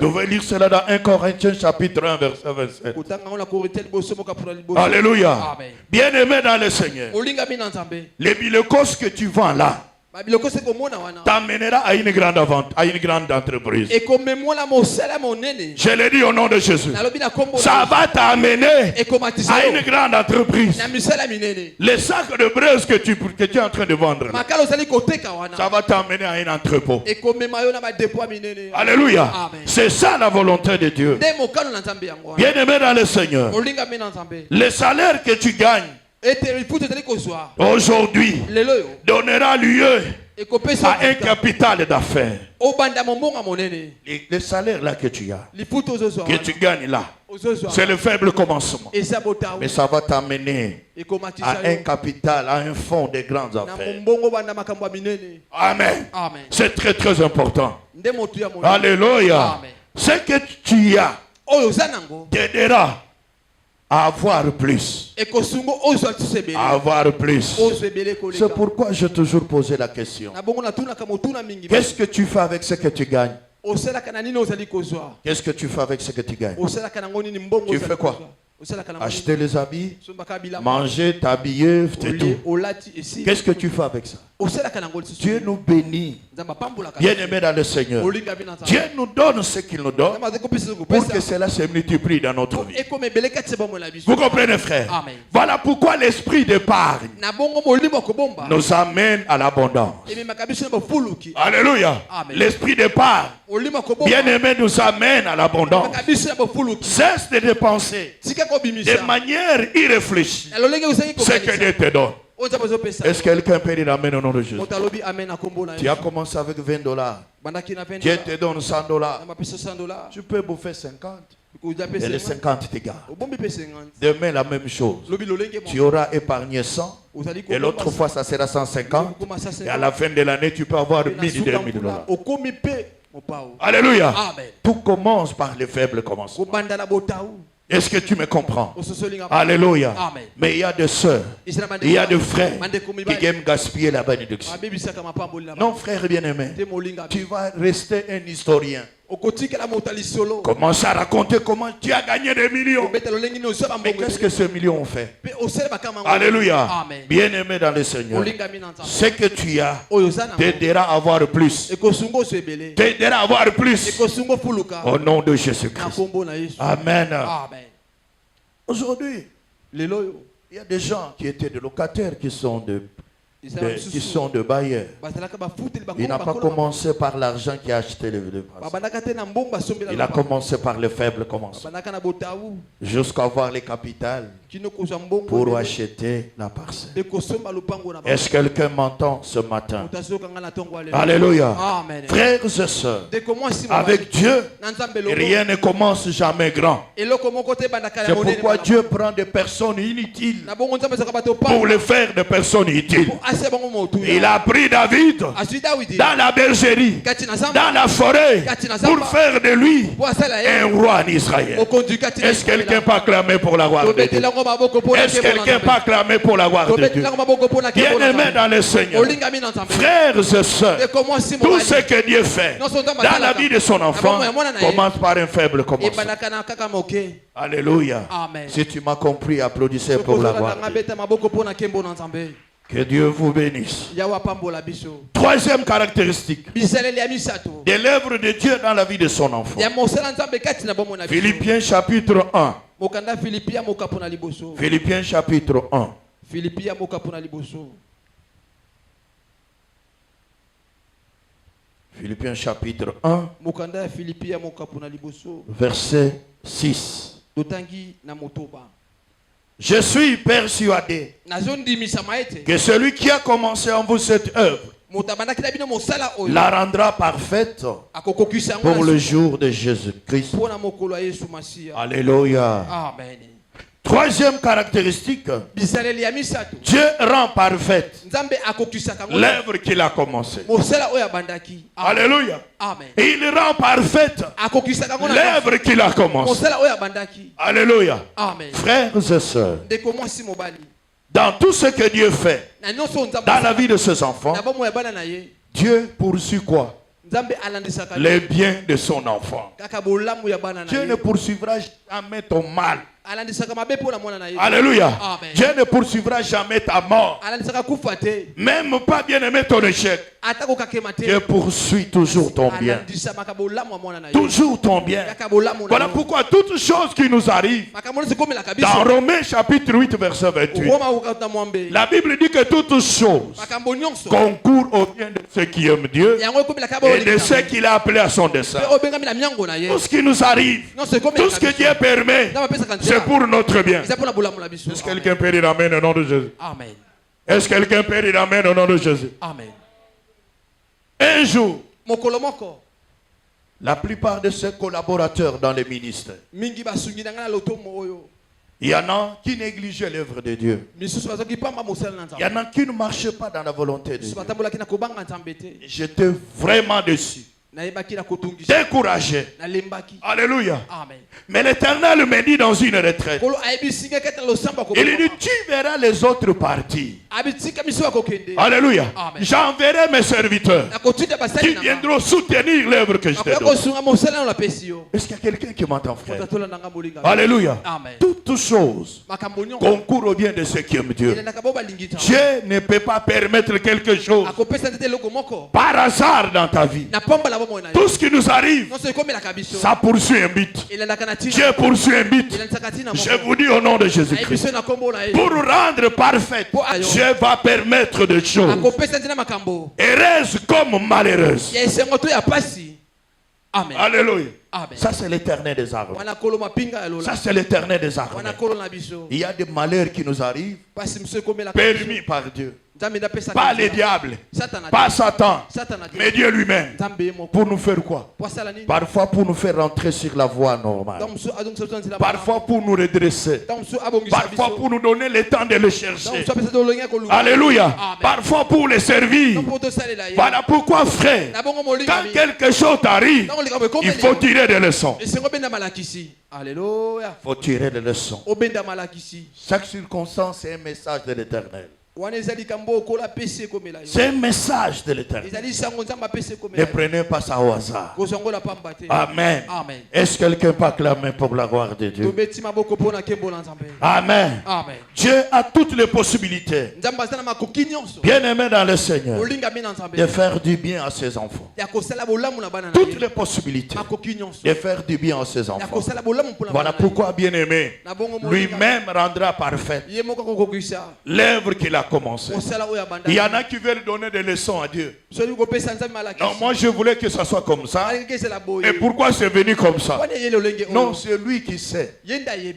devez lire cela dans 1 Corinthiens chapitre 1 verset 27. Alléluia. Bien-aimé dans le Seigneur, les bilocos que tu vends là t'amènera à une grande vente, à une grande entreprise. Je l'ai dit au nom de Jésus. Ça va t'amener à une grande entreprise. Les sacs de braise que tu es en train de vendre, ça va t'amener à un entrepôt. Alléluia. C'est ça la volonté de Dieu. Bien-aimé dans le Seigneur, le salaire que tu gagnes aujourd'hui donnera lieu à un capital d'affaires. Le salaire là que tu as, que tu gagnes là, c'est le faible commencement. Mais ça va t'amener à un capital, à un fonds de grandes affaires. Amen. C'est très très important. Alléluia. Ce que tu as t'aidera à avoir plus. À avoir plus. C'est pourquoi j'ai toujours posé la question. Qu'est-ce que tu fais avec ce que tu gagnes? Qu'est-ce que tu fais avec ce que tu gagnes? Tu fais quoi? Acheter les habits, manger, t'habiller, c'est tout. Qu'est-ce que tu fais avec ça? Dieu nous bénit. Bien-aimé dans le Seigneur, Dieu nous donne ce qu'il nous donne pour que cela se multiplie dans notre vie. Vous comprenez, frère? Amen. Voilà pourquoi l'esprit d'épargne nous amène à l'abondance. Alléluia. L'esprit d'épargne, bien-aimé, nous amène à l'abondance. Cesse de dépenser de manière irréfléchie ce que Dieu te donne. Est-ce que quelqu'un peut dire amen au nom de Jésus? Tu as commencé avec $20. Dieu te donne $100. Tu peux bouffer 50. Et les 50 te gardent. Demain, la même chose. Tu auras épargné 100. Et l'autre fois, ça sera 150. Et à la fin de l'année, tu peux avoir 1000 et $2000. Alléluia. Tout commence par les faibles commencements. Est-ce que tu me comprends? Alléluia. Amen. Mais il y a des sœurs, il y a des frères qui aiment gaspiller la bénédiction. Non, frère bien-aimé, tu vas rester un historien. Commence à raconter comment tu as gagné des millions. Mais qu'est-ce que ces millions ont fait? Alléluia. Bien-aimé dans le Seigneur, ce que tu as t'aidera à avoir plus. T'aidera à avoir plus. Au nom de Jésus-Christ. Amen. Aujourd'hui, il y a des gens qui étaient des locataires qui sont de bailleurs. Il n'a pas commencé par l'argent qui a acheté le il a commencé par le faible commencement. Jusqu'à avoir les capitales pour acheter la parcelle. Est-ce que quelqu'un m'entend ce matin? Alléluia. Frères et sœurs, avec Dieu, rien ne commence jamais grand. C'est pourquoi Dieu prend des personnes inutiles pour les faire des personnes utiles. Il a pris David dans la bergerie, dans la forêt, pour faire de lui un roi en Israël. Est-ce que quelqu'un peut acclamer pour la gloire de Dieu? Est-ce quelqu'un peut acclamer pour la gloire de Dieu? Bien-aimés dans le Seigneur, frères et sœurs, tout ce que Dieu fait dans la vie de son enfant commence par un faible commencement. Alléluia. Si tu m'as compris, applaudissez pour la gloire de Dieu. Que Dieu vous bénisse. Troisième caractéristique de l'œuvre de Dieu dans la vie de son enfant. Philippiens chapitre 1. Philippiens chapitre 1. Philippiens chapitre 1. Verset 6. Je suis persuadé que celui qui a commencé en vous cette œuvre la rendra parfaite pour le jour de Jésus-Christ. Alléluia. Amen. Troisième caractéristique, Dieu rend parfaite l'œuvre qu'il a commencée. Alléluia. Et il rend parfaite l'œuvre qu'il a commencée. Alléluia. Frères et sœurs, dans tout ce que Dieu fait dans la vie de ses enfants, Dieu poursuit quoi? Les biens de son enfant. Dieu ne poursuivra jamais ton mal. Alléluia. Dieu ne poursuivra jamais ta mort. Même pas bien aimé ton échec. Dieu poursuit toujours ton bien. Toujours ton bien. Voilà pourquoi toutes choses qui nous arrivent, dans Romains chapitre 8 verset 28, la Bible dit que toutes choses concourent au bien de ceux qui aiment Dieu et de ceux qu'il a appelés à son dessein. Tout ce qui nous arrive, tout ce que Dieu permet, c'est pour notre bien. Est-ce que quelqu'un peut dire amen au nom de Jésus? Amen. Est-ce que quelqu'un peut dire amen au nom de Jésus? Amen. Un jour, la plupart de ses collaborateurs dans les ministères, il y en a qui négligeaient l'œuvre de Dieu. Il y en a qui ne marchaient pas dans la volonté de Dieu. J'étais vraiment déçu, découragé. Alléluia. Amen. Mais l'Éternel me dit dans une retraite, il dit, tu verras les autres partir. Alléluia. J'enverrai mes serviteurs qui viendront soutenir l'œuvre que je te donne. Est-ce qu'il y a quelqu'un qui m'entend, frère? Alléluia. Amen. Toutes choses concourent au bien de ceux qui aiment Dieu. Dieu ne peut pas permettre quelque chose par hasard dans ta vie. Tout ce qui nous arrive, ça poursuit un but. Dieu poursuit un but. Je vous dis au nom de Jésus-Christ, pour rendre parfaite, Dieu va permettre des choses heureuses comme malheureuses. Amen. Alléluia. Amen. Ça c'est l'éternel des armes. Ça c'est l'éternel des armes. Il y a des malheurs qui nous arrivent permis par Dieu. Pas les diables, pas Satan, mais Dieu lui-même. Pour nous faire quoi? Parfois pour nous faire rentrer sur la voie normale. Parfois pour nous redresser. Parfois pour nous donner le temps de le chercher. Alléluia. Parfois pour les servir. Voilà pourquoi, frère, quand quelque chose t'arrive, il faut tirer des leçons. Alléluia. Il faut tirer des leçons. Chaque circonstance est un message de l'Éternel. C'est un message de l'Éternel. Ne prenez pas ça au hasard. Amen. Amen. Est-ce que quelqu'un peut acclamer pour la gloire de Dieu? Amen. Amen. Dieu a toutes les possibilités, bien aimé dans le Seigneur, de faire du bien à ses enfants. Toutes les possibilités de faire du bien à ses enfants. Voilà pourquoi, bien aimé, lui-même rendra parfaite l'œuvre qu'il a commencé. Il y en a qui veulent donner des leçons à Dieu. Non, moi je voulais que ça soit comme ça. Et pourquoi c'est venu comme ça? Non, c'est lui qui sait.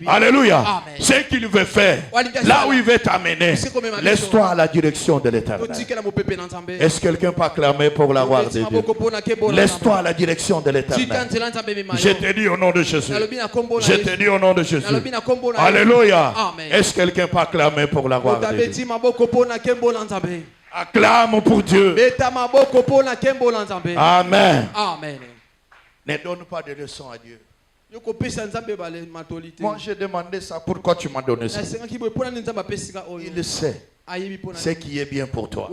Alléluia. Ce qu'il veut faire, là où il veut t'amener, laisse-toi à la direction de l'Éternel. Est-ce que quelqu'un peut acclamer pour la gloire de Dieu? Laisse-toi à la direction de l'Éternel. Je te dis au nom de Jésus. Je te dis au nom de Jésus. Alléluia. Est-ce que quelqu'un peut acclamer pour la gloire de Dieu? Acclame pour Dieu. Amen. Amen. Amen. Ne donne pas de leçons à Dieu. Moi, j'ai demandé ça. Pourquoi tu m'as donné ça? Il sait ce qui est bien pour toi.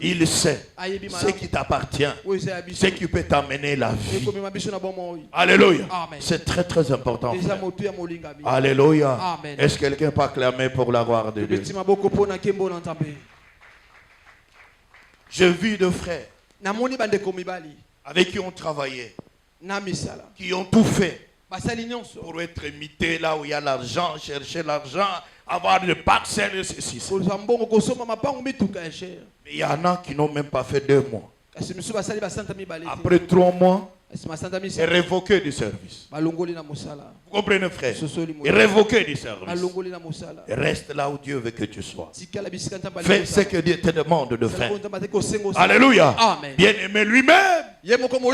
Il sait ce qui t'appartient, ce qui peut t'amener la vie. Alléluia. C'est très très important. Alléluia. Est-ce que quelqu'un peut acclamer pour la gloire de Dieu? J'ai vu deux frères avec qui on travaillait, qui ont tout fait pour être imités là où il y a l'argent, chercher l'argent, avoir des parcelles et ceci. Mais il y en a qui n'ont même pas fait 2 mois. Après 3 mois, est révoqué du service. Vous comprenez, frère? Est révoqué du service. Et reste là où Dieu veut que tu sois. Fais ce que Dieu te demande de faire. Alléluia. Bien-aimé lui-même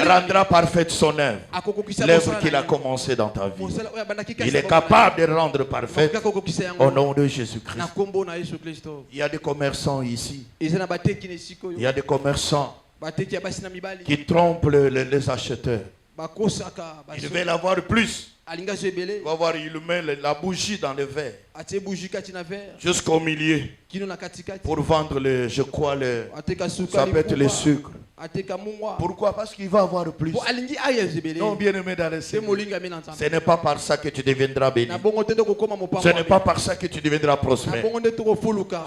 rendra parfaite son œuvre. L'œuvre qu'il a commencé dans ta vie. Il est capable de rendre parfaite au nom de Jésus-Christ. Il y a des commerçants ici. Il y a des commerçants qui trompent les acheteurs. Il veut avoir plus. Il va voir, il met la bougie dans le verre jusqu'au milieu pour vendre je crois ça peut être le sucre. Pourquoi? Parce qu'il va avoir plus. Non, bien aimé dans le Seigneur, ce n'est pas par ça que tu deviendras béni. Ce n'est pas par ça que tu deviendras prospère.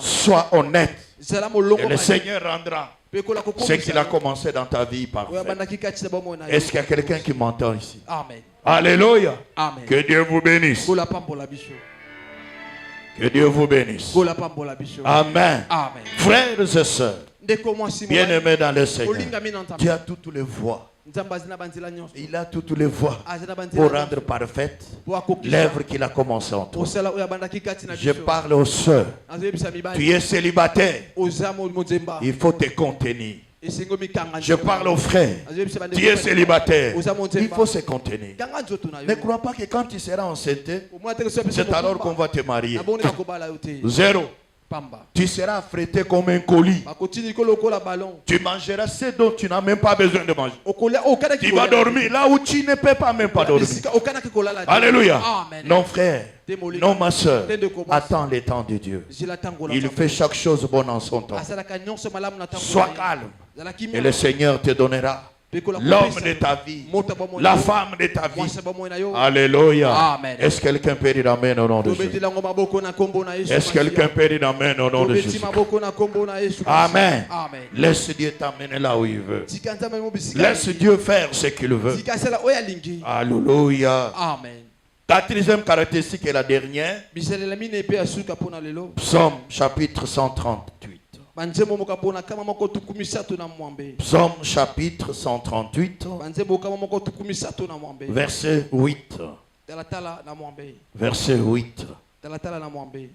Sois honnête et le Seigneur rendra ce qu'il a commencé dans ta vie parfait. Est-ce qu'il y a quelqu'un qui m'entend ici? Amen. Alléluia. Amen. Que Dieu vous bénisse. Que Dieu vous bénisse. Amen. Amen. Frères et sœurs, bien-aimés dans le Seigneur, Dieu a toutes les voies. Il a toutes les voies pour rendre parfaite l'œuvre qu'il a commencée en toi. Je parle aux sœurs. Tu es célibataire. Il faut te contenir. Je parle aux frères. Tu es célibataire. Il faut se contenir. Ne crois pas que quand tu seras enceinte, c'est alors qu'on va te marier. Zéro. Tu seras affrété comme un colis. Tu mangeras ce dont tu n'as même pas besoin de manger. Tu vas dormir là où tu ne peux pas même pas dormir. Alléluia. Non frère, non ma soeur, attends le temps de Dieu. Il fait chaque chose bonne en son temps. Sois calme et le Seigneur te donnera l'homme de ta vie, la femme de ta vie. Alléluia. Est-ce que quelqu'un peut dire amen au nom de Jésus? Est-ce que quelqu'un peut dire amen au nom de Jésus? Amen. Laisse Dieu t'amener là où il veut. Laisse Dieu faire ce qu'il veut. Alléluia. Amen. 4e caractéristique et la dernière. Psaume chapitre 138. Psaume chapitre 138, verset 8. Verset 8.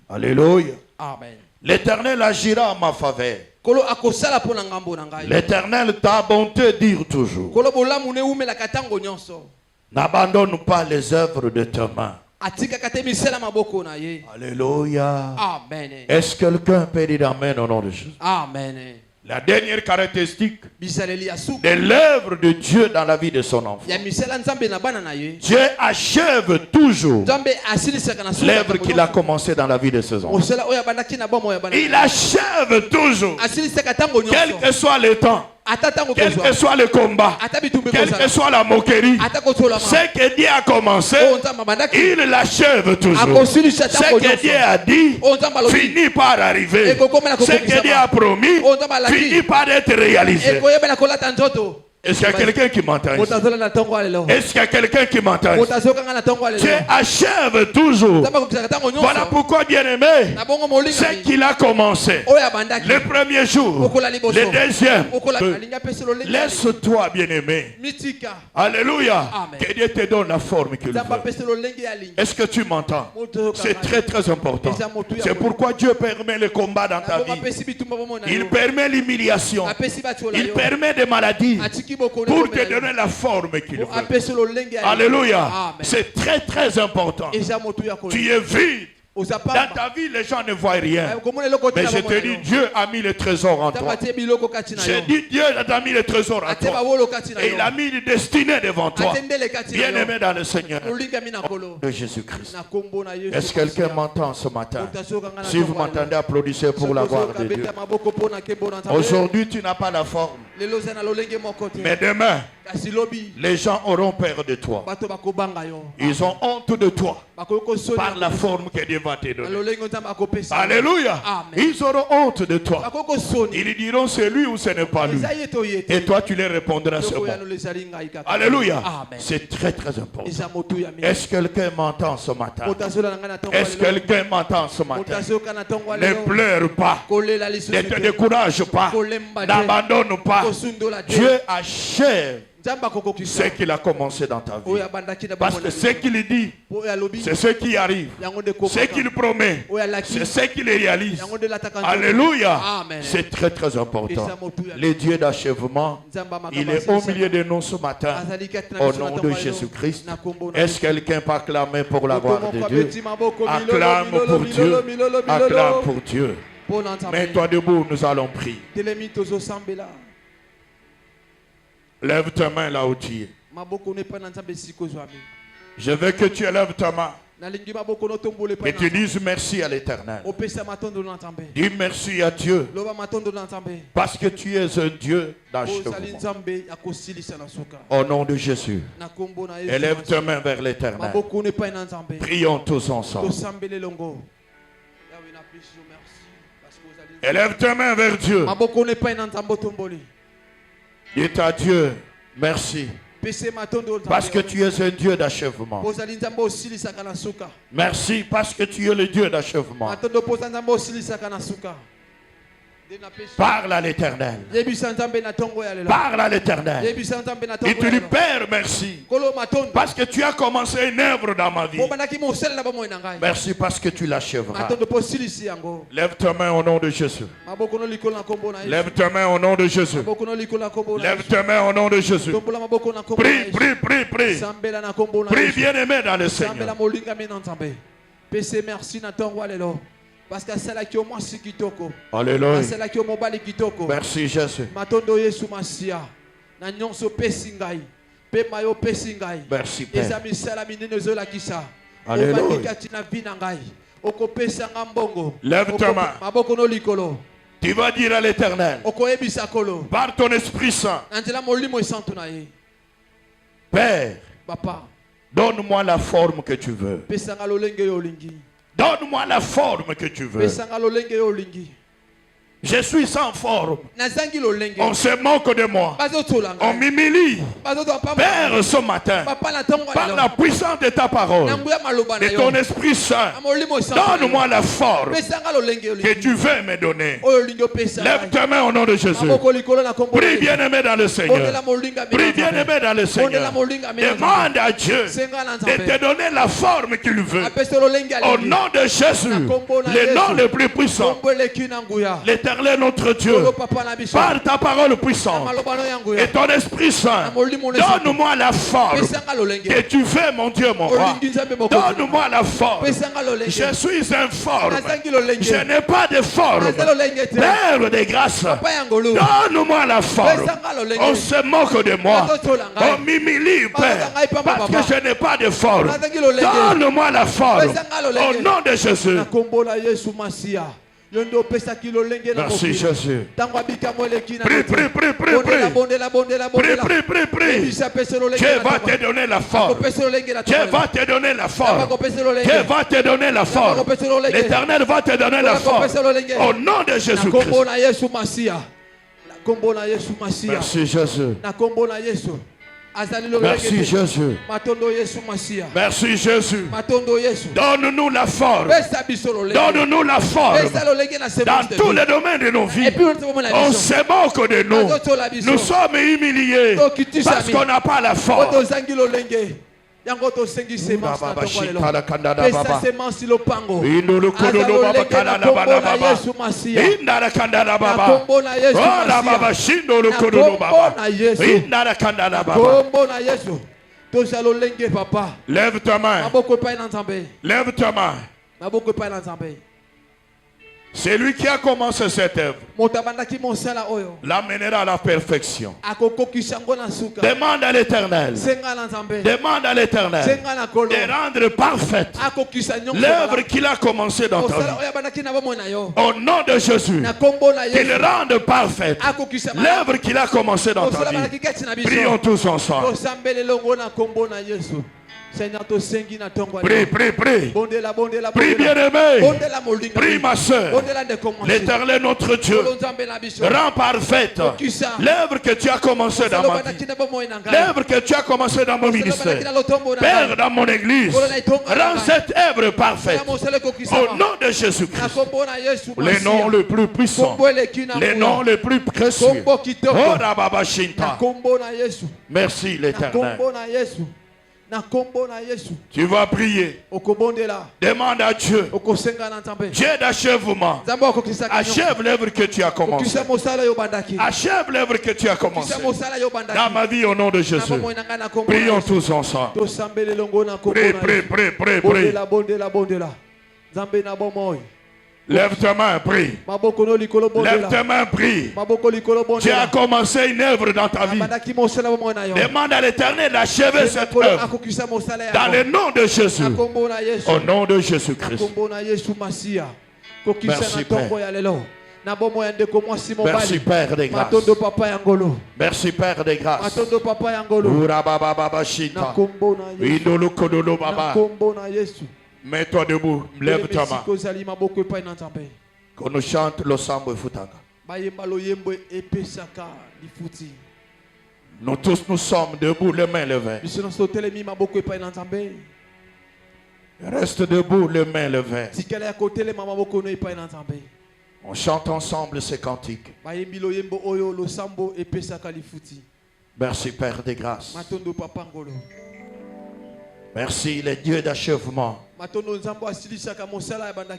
Alléluia. L'Éternel agira en ma faveur. L'Éternel, ta bonté dure toujours. N'abandonne pas les œuvres de tes mains. Alléluia. Est-ce que quelqu'un peut dire amen au nom de Jésus? Amen. La dernière caractéristique de l'œuvre de Dieu dans la vie de son enfant. Dieu achève toujours l'œuvre qu'il a commencé dans la vie de ses enfants. Il achève toujours, quel que soit le temps, quel que soit le combat, quelle que soit la moquerie, ce que Dieu a commencé, il l'achève toujours. Ce que Dieu a dit finit par arriver. Ce que Dieu a promis finit par être réalisé. Est-ce qu'il y a quelqu'un qui m'entend ici? Est-ce qu'il y a quelqu'un qui m'entend ici? Dieu achève toujours. Voilà pourquoi, bien-aimé, ce qu'il a commencé, le premier jour, le deuxième, laisse-toi, bien-aimé. Alléluia. Que Dieu te donne la forme qu'il veut. Est-ce que tu m'entends? C'est très très important. C'est pourquoi Dieu permet le combat dans ta vie. Il permet l'humiliation. Il permet des maladies pour te donner la forme qu'il veut. Alléluia. C'est très très important. Tu es vide Dans ta vie, les gens ne voient rien. Mais je te dis, Dieu a mis le trésor en toi. J'ai dit, Dieu a mis le trésor en toi. Et il a mis une destinée devant toi. Bien-aimé dans le Seigneur. De Jésus-Christ. Est-ce que quelqu'un m'entend ce matin? Si vous m'entendez, applaudissez pour la gloire de Dieu. Aujourd'hui, tu n'as pas la forme. Mais demain, les gens auront peur de toi. Ils ont honte de toi par la forme que Dieu va te donner. Alléluia. Ils auront honte de toi. Ils diront c'est lui ou ce n'est pas lui. Et toi tu les répondras c'est bon. Alléluia. C'est très très important. Est-ce que quelqu'un m'entend ce matin? Est-ce que quelqu'un m'entend ce matin? Ne pleure pas. Ne te décourage pas. N'abandonne pas. Dieu achève ce qu'il a commencé dans ta vie. Parce que ce qu'il dit, c'est ce qui arrive. Ce qu'il promet, c'est ce qu'il réalise. Alléluia. C'est très très important. Le Dieu d'achèvement, il est au milieu de nous ce matin. Au nom de Jésus-Christ. Est-ce que quelqu'un peut acclamer pour la gloire de Dieu? Acclame pour Dieu. Acclame pour Dieu. Mets-toi debout, nous allons prier. Lève ta main là où tu es. Je veux que tu élèves ta main et tu dises merci à l'Éternel. Dis merci à Dieu parce que tu es un Dieu d'achèvement. Au nom de Jésus, élève ta main vers l'Éternel. Prions tous ensemble. Élève ta main vers Dieu. Dis à Dieu, merci. Parce que tu es un Dieu d'achèvement. Merci parce que tu es le Dieu d'achèvement. Parle à l'Éternel. Parle à l'Éternel. Et tu lui Père, merci. Parce que tu as commencé une œuvre dans ma vie. Merci parce que tu l'achèveras. Lève ta main au nom de Jésus. Lève ta main au nom de Jésus. Lève ta main au nom de Jésus. Prie, prie, prie, prie. Prie bien aimé dans le Seigneur. Parce que c'est là qui est moi si kitoko. Alléluia. C'est là qui est mon bali kitoko. Merci Jésus. Matondo Yesu masia. Na nyonso pesingai. Pe mayo pesingai. Merci Père. Ezami sala minene zola kisa. Alléluia. Obakati na vina ngai. Oko pesa ngambongo. Lève ta main. Maboko no likolo. Tu vas dire à l'Éternel. Oko ebisa kolo. Par ton Esprit Saint. Nantela molimo santo na ye. Père. Papa. Donne-moi la forme que tu veux. Pesa ngalolenge yo lingi. Donne-moi la forme que tu veux. Je suis sans forme. On se moque de moi. On m'humilie. Père, ce matin, par la puissance de ta parole, de ton Esprit Saint, donne-moi la forme que tu veux me donner. Lève ta main au nom de Jésus. Prie bien aimé dans le Seigneur. Prie bien aimé dans le Seigneur. Demande à Dieu de te donner la forme qu'il veut. Au nom de Jésus, le nom le plus puissant. L'Éternel notre Dieu, par ta parole puissante et ton Esprit Saint, donne-moi la forme que tu veux, mon Dieu, mon roi. Donne-moi la forme. Je suis informe. Je n'ai pas de forme. Père de grâce, donne-moi la forme. On se moque de moi. On m'humilie, Père, parce que je n'ai pas de forme. Donne-moi la forme. Au nom de Jésus. Merci Jésus. Prie, prie, prie, prie, prie. Prie, prie. Dieu va te donner la forme. Dieu va te donner la forme. Dieu va te donner la forme. L'Éternel va te donner la forme. Au nom de Jésus-Christ. Merci Jésus. Merci Jésus. Merci Jésus. Donne-nous la forme. Donne-nous la forme. Dans tous les domaines de nos vies. On se moque de nous. Nous sommes humiliés parce qu'on n'a pas la forme. Yango to sengise mansi na pesa semansi lopango indulu kododo baba kana na baba indara kandala baba ola baba shindulu kododo baba indara kandala baba kombo na Yesu to salo lenge papa. Lève ta main. Lève ta main. C'est lui qui a commencé cette œuvre. L'amènera à la perfection. Demande à l'Éternel. Demande à l'Éternel de rendre parfaite l'œuvre qu'il a commencée dans ta vie. Au nom de Jésus, qu'il rende parfaite l'œuvre qu'il a commencée dans ta vie. Prions tous ensemble. Prie, prie, prie. Prie, bien-aimé. Prie, ma soeur. L'Éternel, notre Dieu, rend parfaite l'œuvre que tu as commencée dans ma vie. L'œuvre que tu as commencée dans mon ministère. Père, dans mon église, rends cette œuvre parfaite. Au nom de Jésus-Christ. Les noms les plus puissants. Les noms les plus précieux. Oh, Rababa Shinta. Merci, l'Éternel. Tu vas prier. Demande à Dieu. Dieu d'achèvement. Achève l'œuvre que tu as commencée. Achève l'œuvre que tu as commencée dans ma vie au nom de Jésus. Prions tous ensemble. Prie, prie, prie, prie, prie. Lève ta main, prie. Lève ta main, prie. Tu as commencé une œuvre dans ta vie. Demande à l'Éternel d'achever cette œuvre. Dans le nom de Jésus. Au nom de Jésus-Christ. Merci, Père. Merci, Père des grâces. Merci, Père des grâces. Mets-toi debout, lève ta main. Qu'on nous chante le sambo futanga. Nous tous nous sommes debout, les mains levées. Reste debout, les mains levées. On chante ensemble ces cantiques. Merci, Père des grâces. Merci, le Dieu d'achèvement.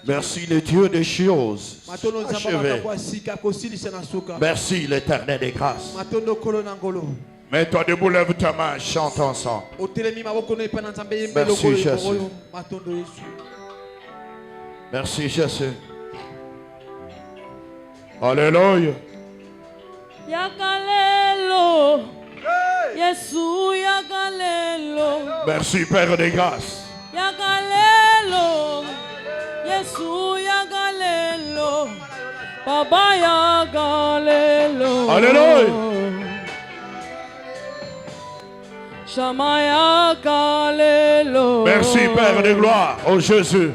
Merci, le Dieu des choses achevées. Merci, l'Éternel des grâces. Mets-toi debout, lève ta main, chante ensemble. Merci, Jésus. Merci, Jésus. Alléluia. Yakalelo. Yesu yakalelo. Merci, Père des grâces. Yakalelo. Yesu yakalelo. Papa yakalelo. Alléluia. Shama yakalelo. Merci, Père de gloire. Oh Jésus.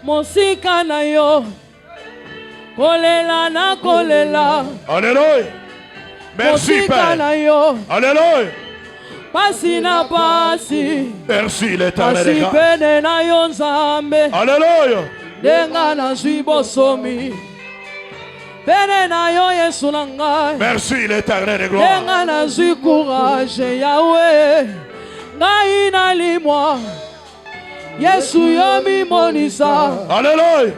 Mosika na yo. Kolela na kolela. Alléluia. Merci, Père. Alléluia. Pasi na pasi. Merci, l'Éternel des grâces. Pene na yo nzambe. Alléluia. Denga na zwi bosomi. Pene na yo Yesu na ngai. Merci, l'Éternel des gloires. Denga na zwi courage Yahweh. Ngai na limwa. Yesu yo mi monisa. Alléluia.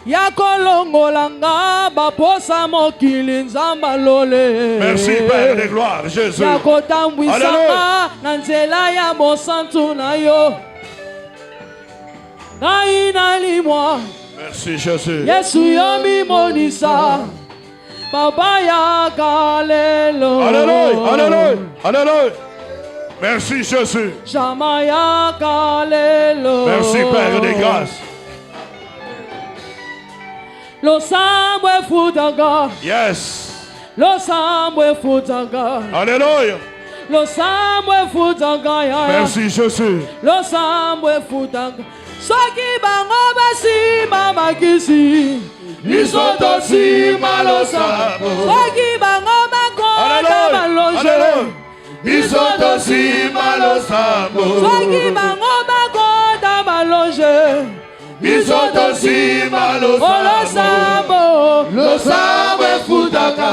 Yakolongolanga baposa mokili nzamba lole. Merci, Père de gloire, Jésus. Yakotambwisanga na nzela ya bosantu na yo. Ngai na limwa. Merci, Jésus. Yesu yo mi monisa. Baba yakalelo. Alléluia, alléluia, alléluia. Merci, Jésus. Shama yakalelo. Merci, Père de grâce. Lo sambwe futanga. Yes. Lo sambwe futanga. Alléluia. Lo sambwe futanga ya. Merci, Jésus. Lo sambwe futanga. Soki bango basi mama kisi. Lisoto si malosa. Soki bango makota malonge. Lisoto si malosa. Soki bango makota malonge. Bisoto si malosa. Lo sambo. Lo sambo futaka.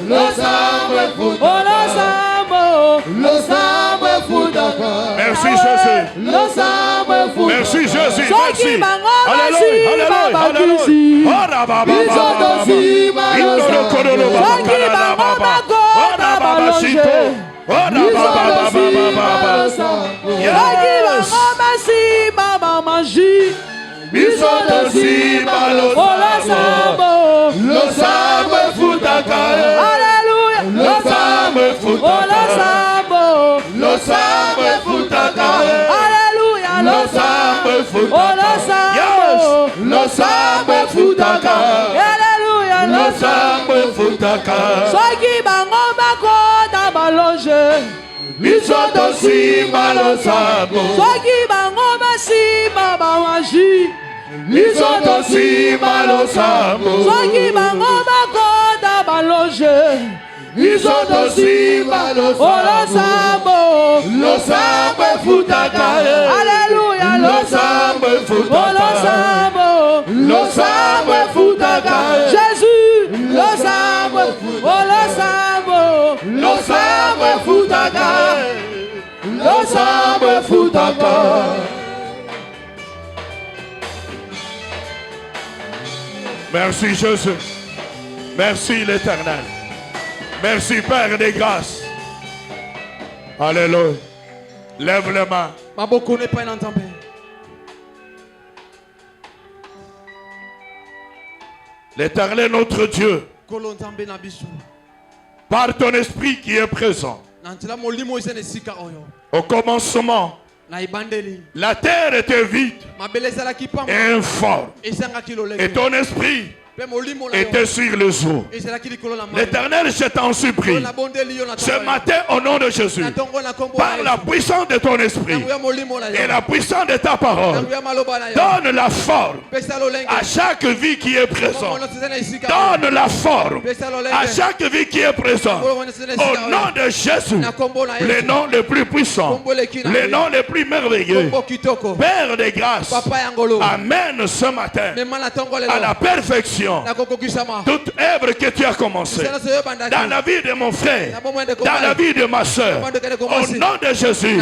Lo sambo futaka. Lo sambo. Lo sambo futaka. Merci Jésus. Lo sambo futaka. Merci Jésus. Soki Merci. bango Alléluia. Alléluia. Alléluia. Ora baba baba. Bisoto si malosa. Soki bango makota malonge. Ora baba baba baba. Soki bango Bisoto Simba Losambo. Losambo Futaka. Alléluia. Losambo Futaka. Losambo Futaka. Alléluia. Losambo Futaka. Losambo Futaka. Alléluia. Losambo Futaka. Soki bango bakota balonge. Bisoto Simba Losambo. Soki bango basimba bawanji. Bisoto Simba Losambo. Soki bango bakota balonge. Bisoto Simba Losambo. Losambo Futaka. Alléluia. Losambo Futaka. Losambo Futaka. Jésus. Losambo. Losambo Futaka. Losambo Futaka. Merci Jésus. Merci l'Éternel. Merci Père des grâces. Alléluia. Lève les mains. L'Éternel notre Dieu, par ton esprit qui est présent, au commencement, la terre était vide et informe, et ton esprit était sur les eaux. L'Éternel, je t'en supplie, ce matin au nom de Jésus, par la puissance de ton esprit et la puissance de ta parole, donne la forme à chaque vie qui est présente. Donne la forme à chaque vie qui est présente. Au nom de Jésus, les noms les plus puissants, les noms les plus merveilleux, Père des grâces, amène ce matin à la perfection toute œuvre que tu as commencé dans la vie de mon frère, dans la vie de ma soeur. Au nom de Jésus,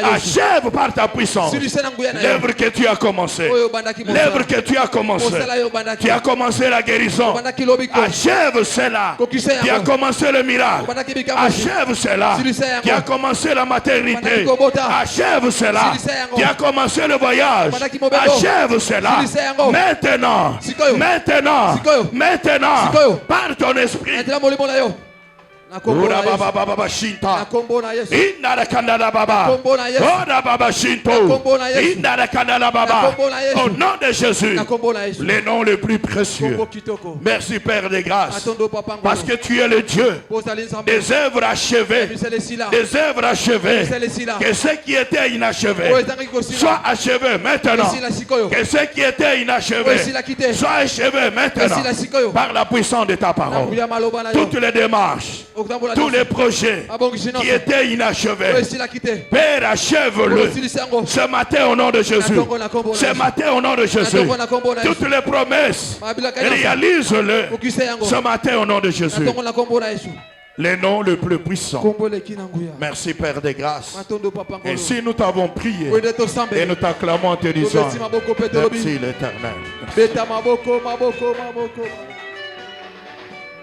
achève par ta puissance l'œuvre que tu as commencé. L'œuvre que tu as commencé. Tu as commencé la guérison. Achève cela. Tu as commencé le miracle. Achève cela. Tu as commencé la maternité. Achève cela. Tu as commencé le voyage. Achève cela. Maintenant. Maintenant, par ton esprit, au nom de Jésus, les noms les plus précieux. Merci Père des grâces, parce que tu es le Dieu des œuvres achevées, des œuvres achevées, que ce qui était inachevé soit achevé maintenant, que ce qui était inachevé soit achevé maintenant par la puissance de ta parole. Toutes les démarches, tous les projets qui étaient inachevés, Père, achève-le ce matin au nom de Jésus. Ce matin au nom de Jésus, toutes les promesses, réalise-le ce matin au nom de Jésus. Les noms les plus puissants. Merci Père des grâces. Ainsi nous t'avons prié et nous t'acclamons en te disant merci l'Éternel.